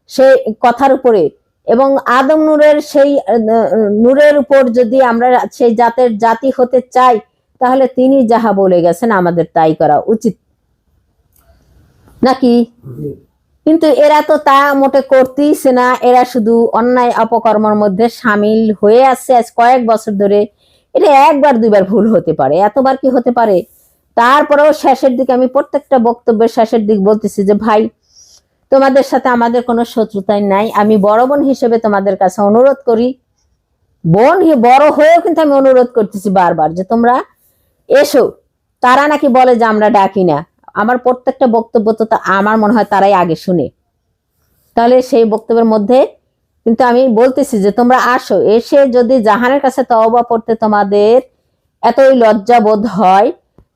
সেই কথার উপরে, এবং আদম নূরের সেই নূরের উপর যদি আমরা সেই জাতি হতে চাই, তাহলে তিনি যাহা বলে গেছেন আমাদের তাই করা উচিত, নাকি? কিন্তু এরা তো তা মোটে করতেইছে না, এরা শুধু অন্যায় অপকর্মের মধ্যে সামিল হয়ে আছে আজ কয়েক বছর ধরে। এটা একবার দুইবার ভুল হতে পারে, এতবার কি হতে পারে? তারপরেও শেষের দিকে আমি প্রত্যেকটা বক্তব্যের শেষের দিক বলতেছি যে ভাই, তোমাদের সাথে আমাদের কোনো শত্রুতাই নাই। আমি বড় বোন হিসেবে তোমাদের কাছে অনুরোধ করি, বড় হয়েও কিন্তু আমি অনুরোধ করতেছি বারবার যে তোমরা এসো। তারা নাকি বলে যে আমরা ডাকি না। আমার প্রত্যেকটা বক্তব্য তো আমার মনে হয় তারাই আগে শুনে। তাহলে সেই বক্তব্যের মধ্যে কিন্তু আমি বলতেছি যে তোমরা আসো, এসে যদি জাহানের কাছে তওবা পড়তে তোমাদের এতই লজ্জা বোধ হয়,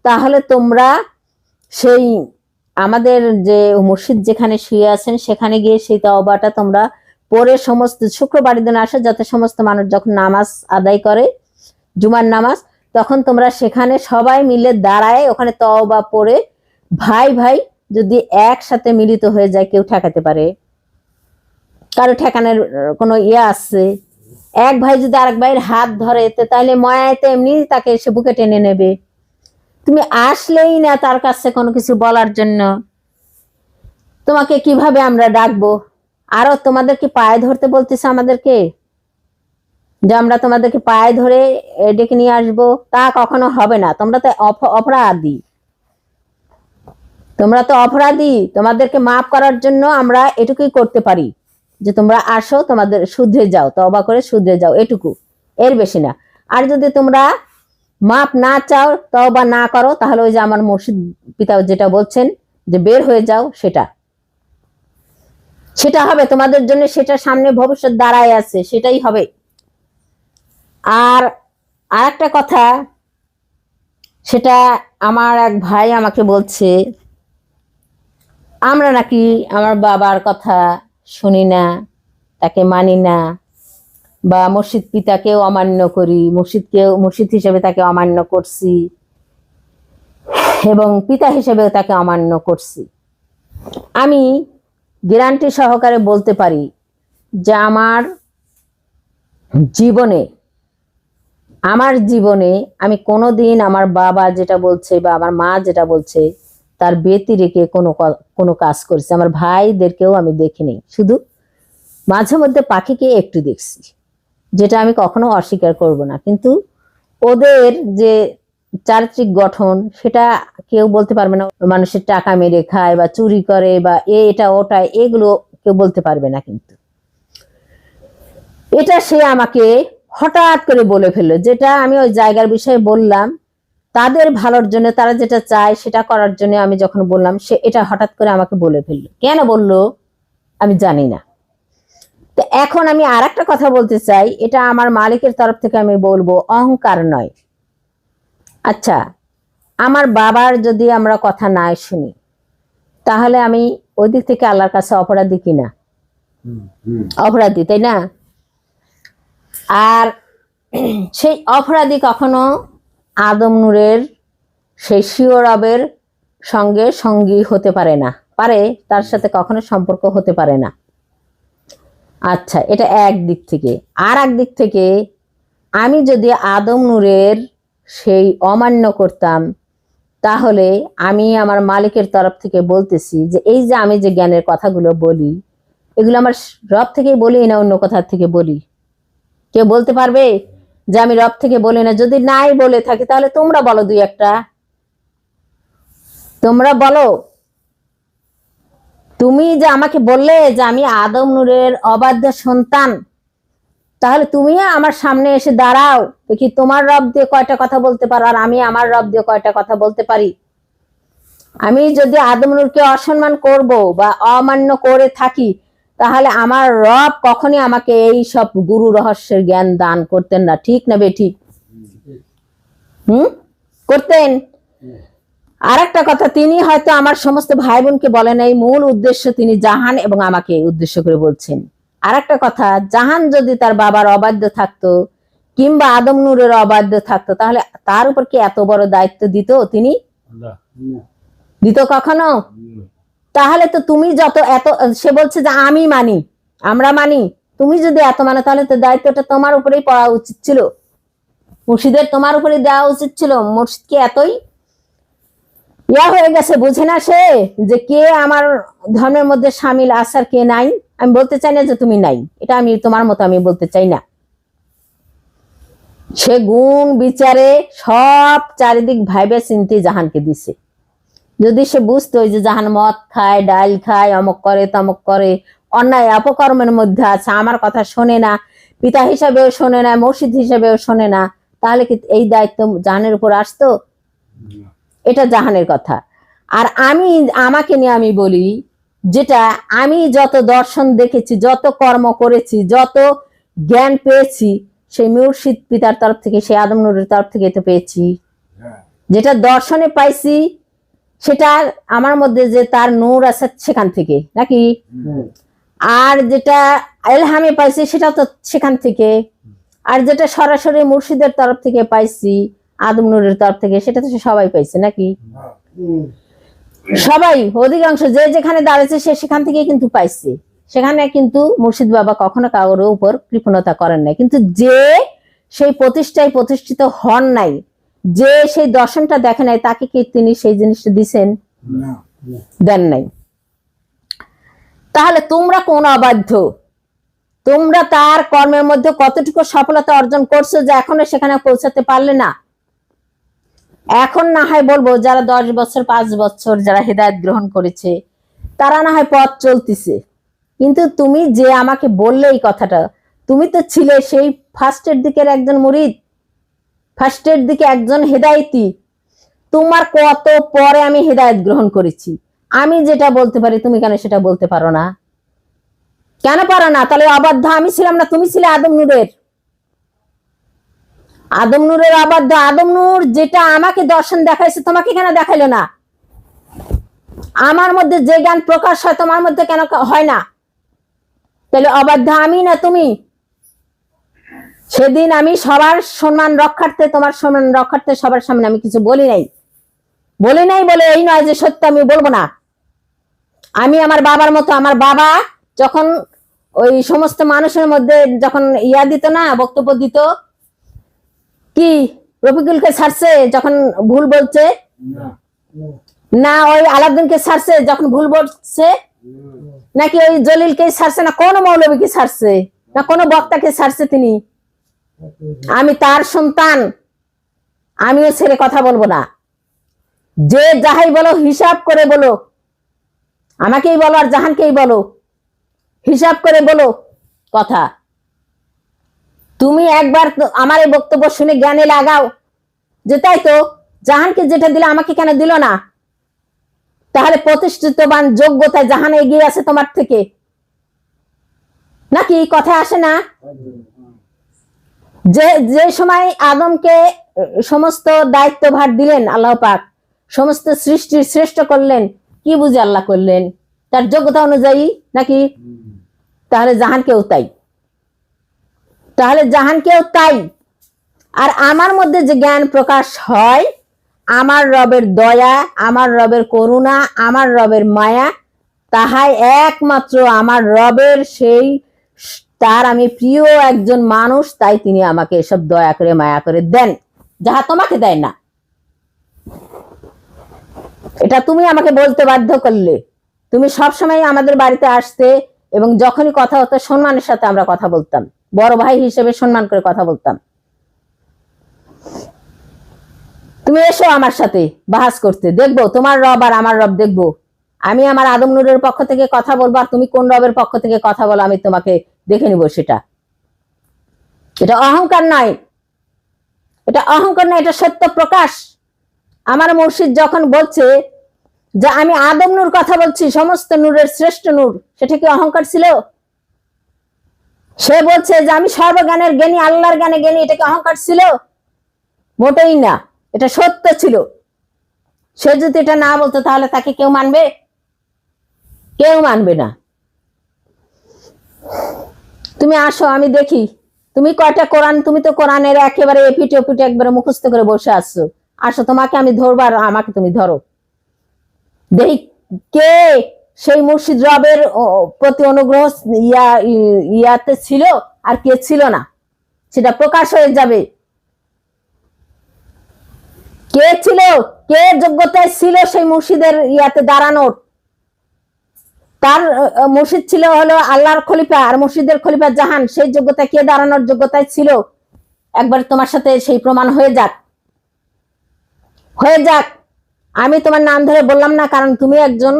তাহলে তোমরা সেই আমাদের যে মুর্শিদ যেখানে শুয়ে আছেন সেখানে গিয়ে সেই তওবাটা তোমরা পড়ে সমস্ত শুক্রবার দিন আসো, যাতে সমস্ত মানুষ যখন নামাজ আদায় করে জুমার নামাজ, তখন তোমরা সেখানে সবাই মিলে দাঁড়ায় ওখানে তওবা পড়ে ভাই ভাই যদি একসাথে মিলিত হয়ে যায়, কেউ ঠেকাতে পারে? কারো ঠেকানোর কোনো ইয়ে আছে? এক ভাই যদি আরেক ভাইয়ের হাত ধরে তাহলে ময়াতে এমনি তাকে এসে বুকে টেনে নেবে। তুমি আসলেই না তার কাছে কোনো কিছু বলার জন্য, তোমাকে কিভাবে আমরা ডাকবো? আরো তোমাদেরকে পায়ে ধরতে বলতেছে আমাদেরকে, যে আমরা তোমাদেরকে পায়ে ধরে ডেকে নিয়ে আসবো? তা কখনো হবে না। তোমরা তো অপরাধী, তোমরা তো অপরাধী। তোমাদেরকে মাফ করার জন্য আমরা এটুকুই করতে পারি যে তোমরা আসো, তোমাদের শুধরে যাও, তওবা করে শুধরে যাও, এটুকু, এর বেশি না। আর যদি তোমরা মাপ না চাও, তওবা না করো, তাহলে ওই যে আমার মুর্শিদ পিতা যেটা বলছেন যে বের হয়ে যাও, সেটা হবে তোমাদের জন্য, সেটা সামনে ভবিষ্যৎ দাঁড়ায় আছে, সেটাই হবে। আর আরেকটা কথা, সেটা আমার এক ভাই আমাকে বলছে আমরা নাকি আমার বাবার কথা শুনি না, তাকে মানি না, বা মুর্শিদ পিতাকেও অমান্য করি, মুর্শিদ হিসেবে তাকে অমান্য করছি এবং পিতা হিসেবেও তাকে অমান্য করছি। আমি গ্যারান্টি সহকারে বলতে পারি যে আমার জীবনে আমি কোনোদিন আমার বাবা যেটা বলছে বা আমার মা যেটা বলছে তার ব্যতি রেখে কোনো কাজ করছে। আমার ভাইদেরকেও আমি দেখিনি, শুধু মাঝে মধ্যে পাখিকে একটু দেখছি, যেটা আমি কখনো অস্বীকার করব না। কিন্তু ওদের যে চারিত্রিক গঠন সেটা কেউ বলতে পারবে না। মানুষের টাকা মেরে খায় বা চুরি করে বা এটা ওটা, এগুলো কেউ বলতে পারবে না। কিন্তু এটা সে আমাকে হঠাৎ করে বলে ফেললো, যেটা আমি ওই জায়গার বিষয়ে বললাম তাদের ভালোর জন্য, তারা যেটা চায় সেটা করার জন্য আমি যখন বললাম, সে এটা হঠাৎ করে আমাকে বলে ফেললো। কেন বললো আমি জানি না। তো এখন আমি আর একটা কথা বলতে চাই, এটা আমার মালিকের তরফ থেকে আমি বলবো, অহংকার নয়। আচ্ছা, আমার বাবার যদি আমরা কথা না শুনি, তাহলে আমি ওই দিক থেকে আল্লাহর কাছে অপরাধী কিনা? অপরাধী, তাই না? আর সেই অপরাধী কখনো আদম নূরের সেই শিওরবের সঙ্গে সঙ্গী হতে পারে না, তার সাথে কখনো সম্পর্ক হতে পারে না। আচ্ছা, এটা একদিক থেকে। আর একদিক থেকে আমি যদি আদম নূরের সেই অমান্য করতাম, তাহলে আমি আমার মালিকের তরফ থেকে বলতেছি যে এই যে আমি যে জ্ঞানের কথাগুলো বলি, এগুলো আমার রব থেকেই বলি না অন্য কোথা থেকে বলি? কেউ বলতে পারবে যে আমি রব থেকে বলি না? যদি নাই বলে থাকি তাহলে তোমরা বলো দুই একটা, তোমরা বলো। তুমি যে আমাকে বললে যে আমি আদম নূরের অবাধ্য সন্তান, তাহলে তুমি আমার সামনে এসে দাঁড়াও, দেখি তোমার রব দিয়ে কয়টা কথা বলতে পারো আর আমি আমার রব দিয়ে কয়টা কথা বলতে পারি। আমি যদি আদম নূরকে অসম্মান করব বা অমান্য করে থাকি, তাহলে আমার রব কখনই আমাকে এই সব গুরু রহস্যের জ্ঞান দান করতেন না। ঠিক না বেঠিক? করতেন। আর একটা কথা, তিনি হয়তো আমার সমস্ত ভাই বোনকে বলেন, এই মূল উদ্দেশ্য তিনি জাহান এবং আমাকে উদ্দেশ্য করে বলছেন। আর একটা কথা, জাহান যদি তার বাবার অবাধ্য থাকতো কিংবা আদম নূরের অবাধ্য থাকতো, তাহলে তার উপর কি এত বড় দায়িত্ব দিত তিনি? দিত কখনো? তাহলে তো তুমি যত এত, সে বলছে যে আমি মানি, আমরা মানি, তুমি যদি এত মানো তাহলে তো দায়িত্বটা তোমার উপরেই পড়া উচিত ছিল, মুর্শিদের তোমার উপরে দেওয়া উচিত ছিল। মুর্শিদ কি এতই ইয়া হয়ে গেছে, বুঝে না সে যে কে আমার ধর্মের মধ্যে সামিল আছে আর কে নাই? আমি বলতে চাই না যে তুমি নাই, এটা আমি তোমার মতো আমি বলতে চাই না। সে গুণ বিচারে সব চারিদিক ভাইবে চিন্তে জাহানকে দিছে। যদি সে বুঝতো যে জাহান মদ খায়, ডাল খায়, অমক করে তমক করে, অন্যায় অপকর্মের মধ্যে আছে, আমার কথা শোনে না, পিতা হিসাবেও শোনে না, মুর্শিদ হিসাবেও শোনে না, তাহলে কি এই দায়িত্ব জাহানের উপর আসতো? এটা জাহানের কথা। আর আমি আমাকে নিয়ে আমি বলি, যেটা আমি যত দর্শন দেখেছি, যত কর্ম করেছি, যত জ্ঞান পেয়েছি, সেই মুর্শিদ পিতার তরফ থেকে, সেই আদম নূরের তরফ থেকে তো পেয়েছি। যেটা দর্শনে পাইছি সেটা আমার মধ্যে যে তার নূর আছে সেখান থেকে নাকি, আর যেটা এলহামে পাইছি সেটা তো সেখান থেকে, আর যেটা সরাসরি মুর্শিদের তরফ থেকে পাইছি, আদম নূরের তরফ থেকে, সেটা তো সবাই পাইছে নাকি? সবাই, অধিকাংশ যে যেখানে দাঁড়িয়েছে সে সেখান থেকে কিন্তু পাইছে। সেখানে কিন্তু মুর্শিদ বাবা কখনো কারোর উপর কৃপণতা করেন নাই। কিন্তু যে সেই প্রতিষ্ঠায় প্রতিষ্ঠিত হন নাই, যে সেই দর্শনটা দেখে নাই, তাকে কি তিনি সেই জিনিসটা দিছেন? দেন নাই। তাহলে তোমরা কোন অবাধ্য? তোমরা তার কর্মের মধ্যে কতটুকু সফলতা অর্জন করছো যে এখনো সেখানে পৌঁছাতে পারলে না? এখন না হয় বলবো যারা 10 বছর 5 বছর যারা হেদায়েত গ্রহণ করেছে তারা না হয় পথ চলতেছে, কিন্তু তুমি যে আমাকে বললে এই কথাটা, তুমি তো ছিলে সেই ফার্স্টের দিকের একজন মুরিদ, ফার্স্টের দিকে একজন হেদায়েতি। তোমার কত পরে আমি হেদায়েত গ্রহণ করেছি। আমি যেটা বলতে পারি তুমি কেন সেটা বলতে পারো না? কেন পারো না? তাহলে অবাধ্য আমি ছিলাম না, তুমি ছিলে আদম নূরের। আদম নূরের অবাধ্য। আদম নূর যেটা আমাকে দর্শন দেখাইছে তোমাকে কেন দেখাইলো না? আমার মধ্যে যে জ্ঞান প্রকাশ হয় তোমার মধ্যে কেন হয় না? তাহলে অবাধ্য আমি না তুমি? সেদিন আমি সবার সম্মান রক্ষার্থে, তোমার সম্মান রক্ষার্থে সবার সামনে আমি কিছু বলি নাই বলে এই নয় যে সত্য আমি বলবো না। আমি আমার বাবার মতো, আমার বাবা যখন ওই সমস্ত মানুষের মধ্যে যখন ইয়া দিত না, বক্তব্য দিত, কি রফিকুলকে ছাড়ছে যখন ভুল বলছে না, ওই আলাউদ্দিনকে ছাড়ছে যখন ভুল বলছে, নাকি ওই জলিলকে ছাড়ছে, না কোন মৌলবীকে ছাড়ছে, না কোন বক্তাকে ছাড়ছে তিনি? আমি তার সন্তান, আমিও ছেড়ে কথা বলবো না। যে যাহাই বলো হিসাব করে বলো, আমাকেই বলো আর জাহানকেই বলো, হিসাব করে বলো কথা। তুমি একবার আমার এই বক্তব্য শুনে জ্ঞানে লাগাও যে তাই তো, জাহানকে যেটা দিলে আমাকে কেন দিল না? তাহলে প্রতিষ্ঠিতবান যোগ্যতায় জাহান এগিয়ে আছে তোমার থেকে নাকি? কথা আসে না? যে যে সময় আদমকে সমস্ত দায়িত্বভার দিলেন আল্লাহ পাক, সমস্ত সৃষ্টির শ্রেষ্ঠ করলেন, কি বুঝে আল্লাহ করলেন? তার যোগ্যতা অনুযায়ী নাকি? তাহলে জাহানকেও তাই, তাহলে জাহানকেও তাই। আর আমার মধ্যে যে জ্ঞান প্রকাশ হয়, আমার রবের দয়া, আমার রবের করুণা, আমার রবের মায়া, তাহাই একমাত্র আমার রবের সেই তার আমি প্রিয় একজন মানুষ, তাই তিনি আমাকে এসব দয়া করে মায়া করে দেন, যাহা তোমাকে দেয় না। এটা তুমি আমাকে বলতে বাধ্য করলে। তুমি সবসময় আমাদের বাড়িতে আসতে এবং যখনই কথা হতো সম্মানের সাথে আমরা কথা বলতাম, বড় ভাই হিসেবে সম্মান করে কথা বলতাম। তুমি এসো আমার সাথে বাহাস করতে, দেখবো তোমার রব আর আমার রব দেখবো। আমি আমার আদম নূরের পক্ষ থেকে কথা বলবো, আর তুমি কোন রবের পক্ষ থেকে কথা বলো আমি তোমাকে দেখে নিব। সেটা এটা অহংকার নয়, এটা অহংকার নয়, এটা সত্য প্রকাশ। আমার মুর্শিদ যখন বলছে যে আমি আদম নূর কথা বলছি, সমস্ত নূরের শ্রেষ্ঠ নূর, সেটা কি অহংকার ছিল? সে বলছে যে আমি সর্বজ্ঞানের জ্ঞানী, আল্লাহর জ্ঞানে জ্ঞানী, এটা কি অহংকার ছিল? মোটেই না, এটা সত্য ছিল। সে যদি এটা না বলতো তাহলে তাকে কেউ মানবে? কেউ মানবে না। তুমি আসো, আমি দেখি তুমি কয়টা কোরআন, তুমি তো কোরআনের একেবারে এপিটে ওপিটে একবারে মুখস্থ করে বসে আসছো। আসো, তোমাকে আমি ধরবার, আমাকে তুমি ধরো, দেখি কে সেই মুর্শিদ রবের প্রতি অনুগ্রহ ইয়াতে ছিল আর কে ছিল না, সেটা প্রকাশ হয়ে যাবে। কে ছিল, কে যোগ্যতায় ছিল সেই মুর্শিদের ইয়াতে দাঁড়ানোর। তার মুর্শিদ ছিল হলো আল্লাহর খলিফা, আর মুর্শিদের খলিফা জাহান, সেই যোগ্যতায় কে দাঁড়ানোর যোগ্যতায় ছিল? একবার তোমার সাথে সেই প্রমাণ হয়ে যাক, হয়ে যাক। আমি তোমার নাম ধরে বললাম না, কারণ তুমি একজন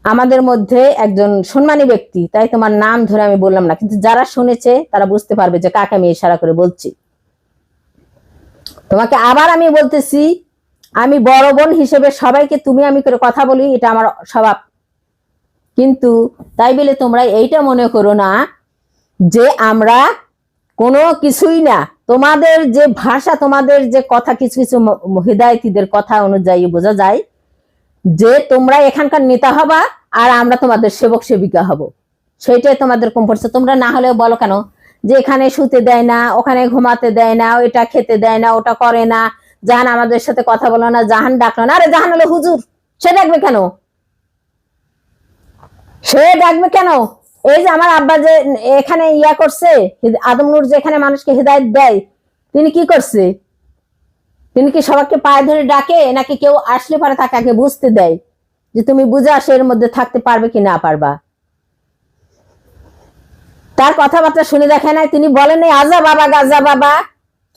আমাদের মধ্যে একজন সম্মানী ব্যক্তি, তাই তোমার নাম ধরে আমি বললাম না, কিন্তু যারা শুনেছে তারা বুঝতে পারবে যে কাকে আমি ইশারা করে বলছি। তোমাকে আবার আমি বলতেছি, আমি বড় বোন হিসেবে সবাইকে তুমি আমি করে কথা বলি, এটা আমার স্বভাব। কিন্তু তাই বলে তোমরা এইটা মনে করো না যে আমরা কোনো কিছুই না। তোমাদের যে ভাষা, তোমাদের যে কথা, কিছু কিছু হিদায়তীদের কথা অনুযায়ী বোঝা যায় যে তোমরা এখানকার নেতা হবা আর আমরা তোমাদের সেবক সেবিকা হব। সেইটাই তোমাদের কম পড়ছে। তোমরা না হলেও বলো কেন যে এখানে শুতে দেয় না, ওখানে ঘুমাতে দেয় না, ওইটা খেতে দেয় না, ওটা করে না, জাহান আমাদের সাথে কথা বলো না, জাহান ডাকলো না। আরে জাহান হলো হুজুর, সে ডাকবে কেন? সে ডাকবে কেন? এই যে আমার আব্বা যে এখানে ইয়া করছে, আদম নূর যেখানে মানুষকে হিদায়ত দেয়, তিনি কি করছে? তিনি কি সবাইকে পায়ে ধরে ডাকে, নাকি কেউ আসলে পরে তাকে আগে বুঝতে দেয় যে তুমি বুঝে আসে এর মধ্যে থাকতে পারবে কি না পারবা? তার কথাবার্তা শুনে দেখে নাই? তিনি বলেন এই আজা বাবা গাজা বাবা,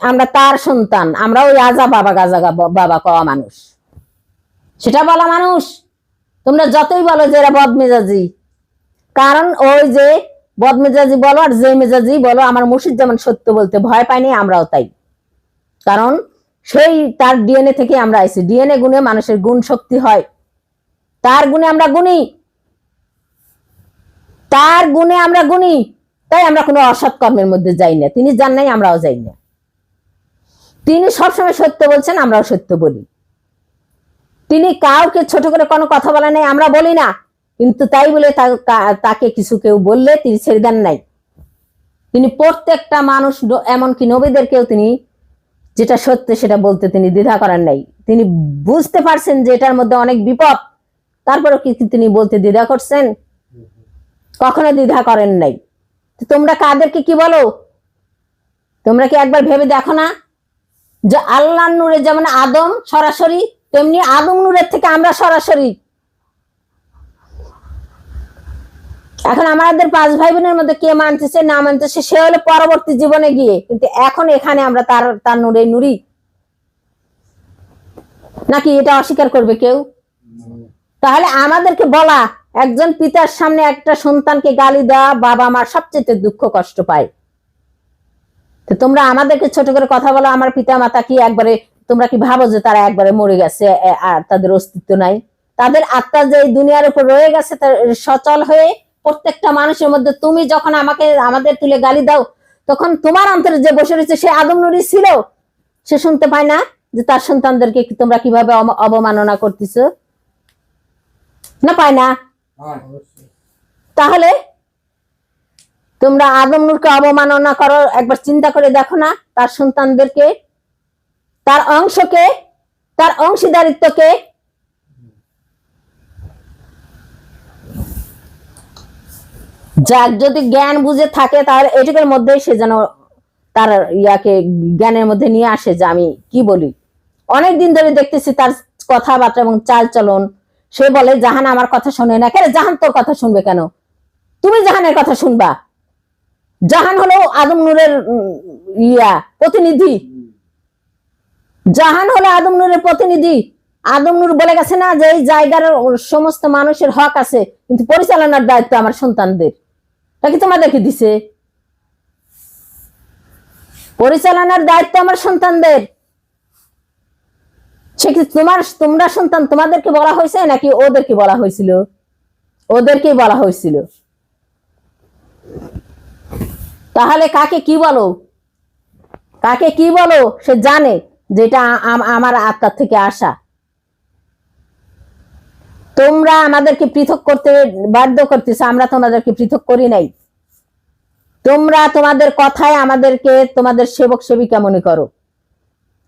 আমরা তার সন্তান, আমরা ওই আজা বাবা গাজা বাবা কওয়া মানুষ, সেটা বলা মানুষ। তোমরা যতই বলো যে এরা বদমেজাজি, কারণ ওই যে বদমেজাজি বলো আর যে মেজাজি বলো, আমার মুর্শিদ যেমন সত্য বলতে ভয় পাইনি, আমরাও তাই। কারণ সেই তার ডিএনএ থেকে আমরা আইছি। ডিএনএ গুণে মানুষের গুণ শক্তি হয়, তার গুণে আমরা গুণী, তার গুণে আমরা গুণী, তাই আমরা কোনো অসৎ কর্মের মধ্যে যাই না। তিনি যান নাই, আমরাও যাই না। তিনি সবসময় সত্য বলছেন, আমরাও সত্য বলি। তিনি কাউকে ছোট করে কোনো কথা বলে নাই, আমরা বলি না। কিন্তু তাই বলে তাকে কিছু কেউ বললে তিনি ছেড়ে দেন নাই। তিনি প্রত্যেকটা মানুষ, এমনকি নবীদেরকেও তিনি যেটা সত্য সেটা বলতে তিনি দ্বিধা করেন নাই। তিনি বুঝতে পারছেন যে এটার মধ্যে অনেক বিপদ, তারপরে কি তিনি বলতে দ্বিধা করছেন? কখনো দ্বিধা করেন নাই। তোমরা কাদেরকে কি বলো? তোমরা কি একবার ভেবে দেখো না যে আল্লাহর নূরে যেমন আদম সরাসরি, তেমনি আদম নূরের থেকে আমরা সরাসরি। এখন আমাদের 5 ভাই বোনের মধ্যে কে মানতেছে না মানতেছে সে হলো পরবর্তী জীবনে গিয়ে, কিন্তু এখন এখানে আমরা তার নূরে নুরি নাকি? এটা অস্বীকার করবে কেউ? তাহলে আমাদেরকে বলা, একজন পিতার সামনে একটা সন্তানকে গালি দেওয়া বাবা মার সবচেয়ে দুঃখ কষ্ট পায়। তো তোমরা আমাদেরকে ছোট করে কথা বলো, আমার পিতা মাতা কি একবারে, তোমরা কি ভাবো যে তারা একবারে মরে গেছে আর তাদের অস্তিত্ব নাই? তাদের আত্মা যে দুনিয়ার উপর রয়ে গেছে সচল হয়ে প্রত্যেকটা মানুষের মধ্যে। তুমি যখন আমাদের তুলে গালি দাও, তখন তোমার অন্তরে যে বসে রয়েছে সে আদম নূরই ছিল, সে শুনতে পায় না যে তার সন্তানদেরকে তোমরা কিভাবে অবমাননা করতেছো? না পায় না? তাহলে তোমরা আদম নূরকে অবমাননা করো, একবার চিন্তা করে দেখো না তার সন্তানদেরকে, তার অংশকে, তার অংশীদারিত্বকে। যার যদি জ্ঞান বুঝে থাকে তাহলে এটুকুর মধ্যেই সে যেন তার ইয়াকে জ্ঞানের মধ্যে নিয়ে আসে যে আমি কি বলি। অনেকদিন ধরে দেখতেছি তার কথাবার্তা এবং চাল চলন, সে বলে জাহান আমার কথা শোনে না। কেন জাহান তোর কথা শুনবে কেন? তুমি জাহানের কথা শুনবা? জাহান হলো আদম নূরের প্রতিনিধি। জাহান হলো আদম নূরের প্রতিনিধি। আদম নূর বলে গেছে না যে এই জায়গার সমস্ত মানুষের হক আছে, কিন্তু পরিচালনার দায়িত্ব আমার সন্তানদের। তা কি তোমাদেরকে দিছে? পরিচালনার দায়িত্ব আমার সন্তানদের। সে কি তোমরা সন্তান, তোমাদেরকে বলা হয়েছে নাকি ওদেরকে বলা হয়েছিল? ওদেরকেই বলা হয়েছিল। তাহলে কাকে কি বলো? কাকে কি বলো? সে জানে যেটা আমার আত্মার থেকে আসা। তোমরা আমাদেরকে পৃথক করতে বাধ্য করতেছ, আমরা তোমাদেরকে পৃথক করি নাই। তোমরা তোমাদের কথায় আমাদেরকে তোমাদের সেবক সেবিকা মনে করো।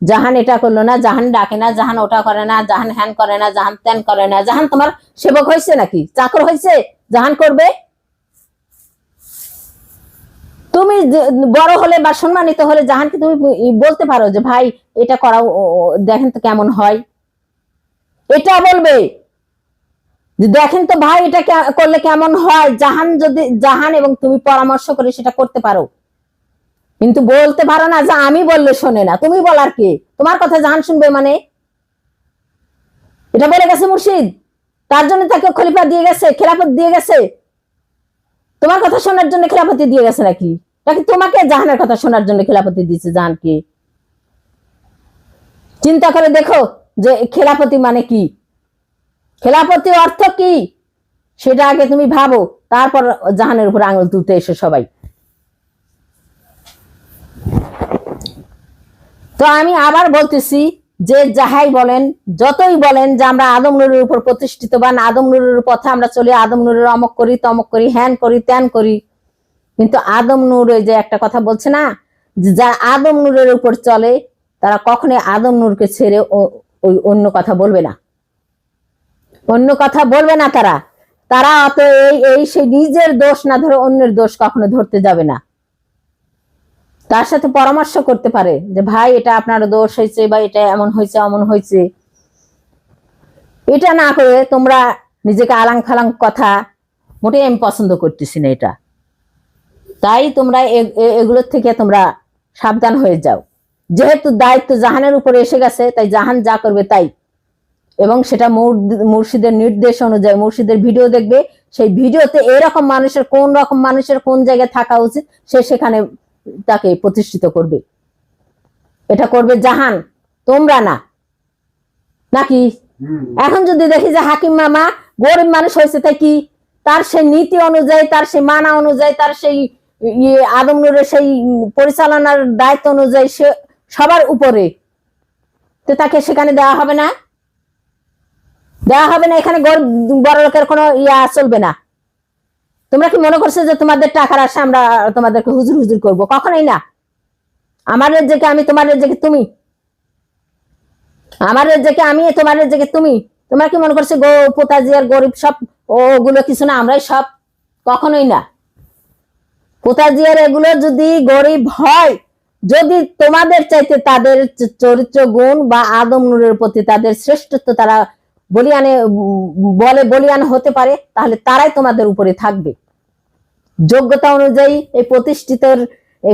জাহান এটা করলো না, জাহান ডাকে না, জাহান ওটা করে না, জাহান হ্যান করে না, জাহান ত্যান করে না। জাহান তোমার সেবক হয়েছে নাকি? চাকর হয়েছে? জাহান করবে? তুমি বড় হলে বা সম্মানিত হলে জাহানকে তুমি বলতে পারো যে ভাই এটা করাও, দেখেন তো কেমন হয়। এটা বলবে যে দেখেন তো ভাই এটা করলে কেমন হয়। জাহান এবং তুমি পরামর্শ করে সেটা করতে পারো, কিন্তু বলতে পারো না যে আমি বললে শোনে না। তুমি বলার কে? তোমার কথা জাহান শুনবে মানে? এটা বলে গেছে মুর্শিদ, তার জন্য তাকে খলিফা দিয়ে গেছে, খেলাফত দিয়ে গেছে। তোমার কথা শোনার জন্য খেলাফতি দিয়ে গেছে নাকি? নাকি তোমাকে জাহানের কথা শোনার জন্য খেলাফতি দিয়েছে জাহানকে? চিন্তা করে দেখো যে খেলাফতি মানে কি, খেলাফতি অর্থ কি, সেটা আগে তুমি ভাবো, তারপর জাহানের উপর আঙুল তুলতে এসো সবাই। তো আমি আবার বলতেছি যে যাহাই বলেন, যতই বলেন যে আমরা আদম নূরের উপর প্রতিষ্ঠিত বা আদম নূরের পথে আমরা চলি, আদম নূরের অমক করি তমক করি, হ্যান করি ত্যান করি, কিন্তু আদম নূর ওই যে একটা কথা বলছে না, যা আদম নূরের উপর চলে তারা কখনোই আদম নূরকে ছেড়ে ওই অন্য কথা বলবে না। অন্য কথা বলবে না তারা। তারা অত এই সেই নিজের দোষ না ধরে অন্যের দোষ কখনো ধরতে যাবে না। তার সাথে পরামর্শ করতে পারে যে ভাই এটা আপনার দোষ হয়েছে, বা এটা এমন হয়েছে অমন হয়েছে। এটা না করে তোমরা নিজেকে আলাং ফালাং কথা মোটেই আমি পছন্দ করতেছি না এটা। তাই তোমরা এগুলোর থেকে তোমরা সাবধান হয়ে যাও। যেহেতু দায়িত্ব জাহানের উপরে এসে গেছে, তাই জাহান যা করবে তাই, এবং সেটা মুর্শিদের নির্দেশ অনুযায়ী। মুর্শিদের ভিডিও দেখবে, সেই ভিডিওতে এরকম মানুষের কোন রকম মানুষের কোন জায়গায় থাকা উচিত সে সেখানে তাকে প্রতিষ্ঠিত করবে। এটা করবে জাহান, তোমরা না। নাকি এখন যদি দেখি যে হাকিম মামা গরিব মানুষ হয়েছে, তাই কি তার সেই নীতি অনুযায়ী, তার সেই মানা অনুযায়ী, তার সেই আদম নূরের সেই পরিচালনার দায়িত্ব অনুযায়ী সে সবার উপরে, তো তাকে সেখানে দেওয়া হবে না? দেওয়া হবে না। এখানে বড় লোকের কোনো চলবে না। তোমরা কি মনে করছো যে তোমাদের টাকার আশা আমরা তোমাদেরকে হুজুর হুজুর করবো? কখনোই না। আমার রেজ্জেকে আমি, তোমার রেজ্জেকে তুমি। আমার রেজ্জেকে আমি, তোমার রেজ্জেকে তুমি। তোমরা কি মনে করছো পোতাজিয়ার গরিব সব ওগুলো কিছু না? আমরাই সব? কখনোই না। পোতাজিয়ার এগুলো যদি গরিব হয়, যদি তোমাদের চাইতে তাদের চরিত্র গুণ বা আদম নূরের প্রতি তাদের শ্রেষ্ঠত্ব তারা বলিয়ান হতে পারে, তাহলে তারাই তোমাদের উপরে থাকবে। যোগ্যতা অনুযায়ী এই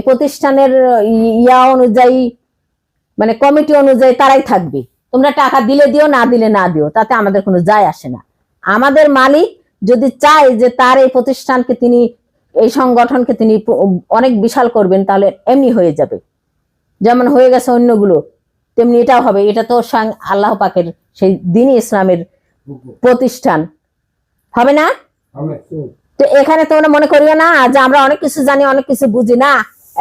প্রতিষ্ঠানের অনুযায়ী, মানে কমিটি অনুযায়ী তারাই থাকবে। তোমরা টাকা দিলে দিও, না দিলে না দিও, তাতে আমাদের কোনো যায় আসে না। আমাদের মালিক যদি চায় যে তার এই প্রতিষ্ঠানকে তিনি, এই সংগঠনকে তিনি অনেক বিশাল করবেন, তাহলে এমনি হয়ে যাবে। যেমন হয়ে গেছে অন্যগুলো, তেমনি এটাও হবে। এটা তো আল্লাহ পাকের সেই দ্বীন-ই ইসলামের প্রতিষ্ঠান, হবে না? তো এখানে তোমরা মনে করিও না যে আমরা অনেক কিছু জানি, অনেক কিছু বুঝি না।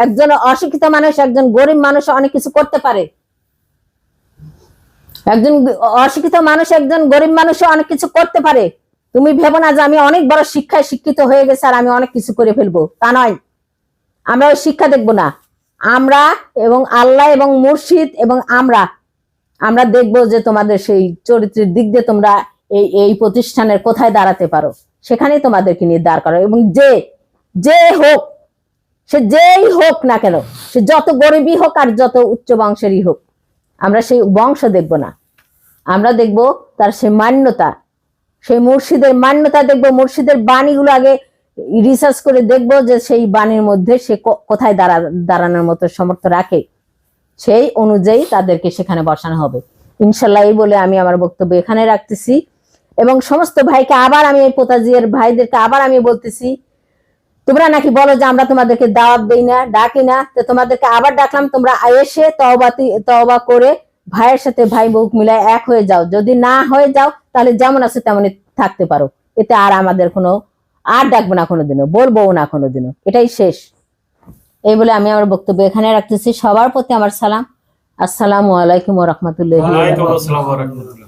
একজন অশিক্ষিত মানুষ, একজন গরিব মানুষ অনেক কিছু করতে পারে। একজন অশিক্ষিত মানুষ, একজন গরিব মানুষ অনেক কিছু করতে পারে। তুমি ভেবো না যে আমি অনেক বড় শিক্ষায় শিক্ষিত হয়ে গেছে আর আমি অনেক কিছু করে ফেলবো, তা নয়। আমরা ওই শিক্ষা দেখবো না। আমরা এবং আল্লাহ এবং মুর্শিদ এবং আমরা দেখবো যে তোমাদের সেই চরিত্রের দিক দিয়ে তোমরা এই প্রতিষ্ঠানের কোথায় দাঁড়াতে পারো, সেখানেই তোমাদেরকে নিয়ে দাঁড় করো। এবং যে যে হোক, সে যেই হোক না কেন, সে যত গরিবই হোক আর যত উচ্চ বংশেরই হোক, আমরা সেই বংশ দেখব না, আমরা দেখব তার সে মান্যতা, সেই মুর্শিদের মান্যতা দেখব, মুর্শিদের বাণীগুলো আগে রিসার্চ করে দেখব যে সেই বাণীর মধ্যে সে কোথায় দাঁড়ানোর মতো সামর্থ্য রাখে, সেই অনুযায়ী তাদেরকে সেখানে বসানো হবে ইনশাল্লাহ। এই বলে আমি আমার বক্তব্য এখানে রাখতেছি এবং সমস্ত ভাইকে আবার আমি এই পোতাজিয়ার ভাইদেরকে আবার আমি বলতেছি, তোমরা নাকি বলো যে আমরা তোমাদেরকে দাওয়াত দেই না, ডাকি না, তো তোমাদেরকে আবার ডাকলাম, তোমরা এসে তওবা করে ভাইয়ের সাথে ভাই মুখ মিলায় এক হয়ে যাও। যদি না হয়ে যাও তাহলে যেমন আছে তেমনই থাকতে পারো, এতে আর আমাদের কোনো আর ডাকবো না কোনোদিনও, বলবো না কোনোদিনও, এটাই শেষ। এই বলে আমি আমার বক্তব্য এখানে রাখতেছি। সবার প্রতি আমার সালাম, আসসালামু আলাইকুম ওয়া রাহমাতুল্লাহি ওয়া বারাকাতুহু।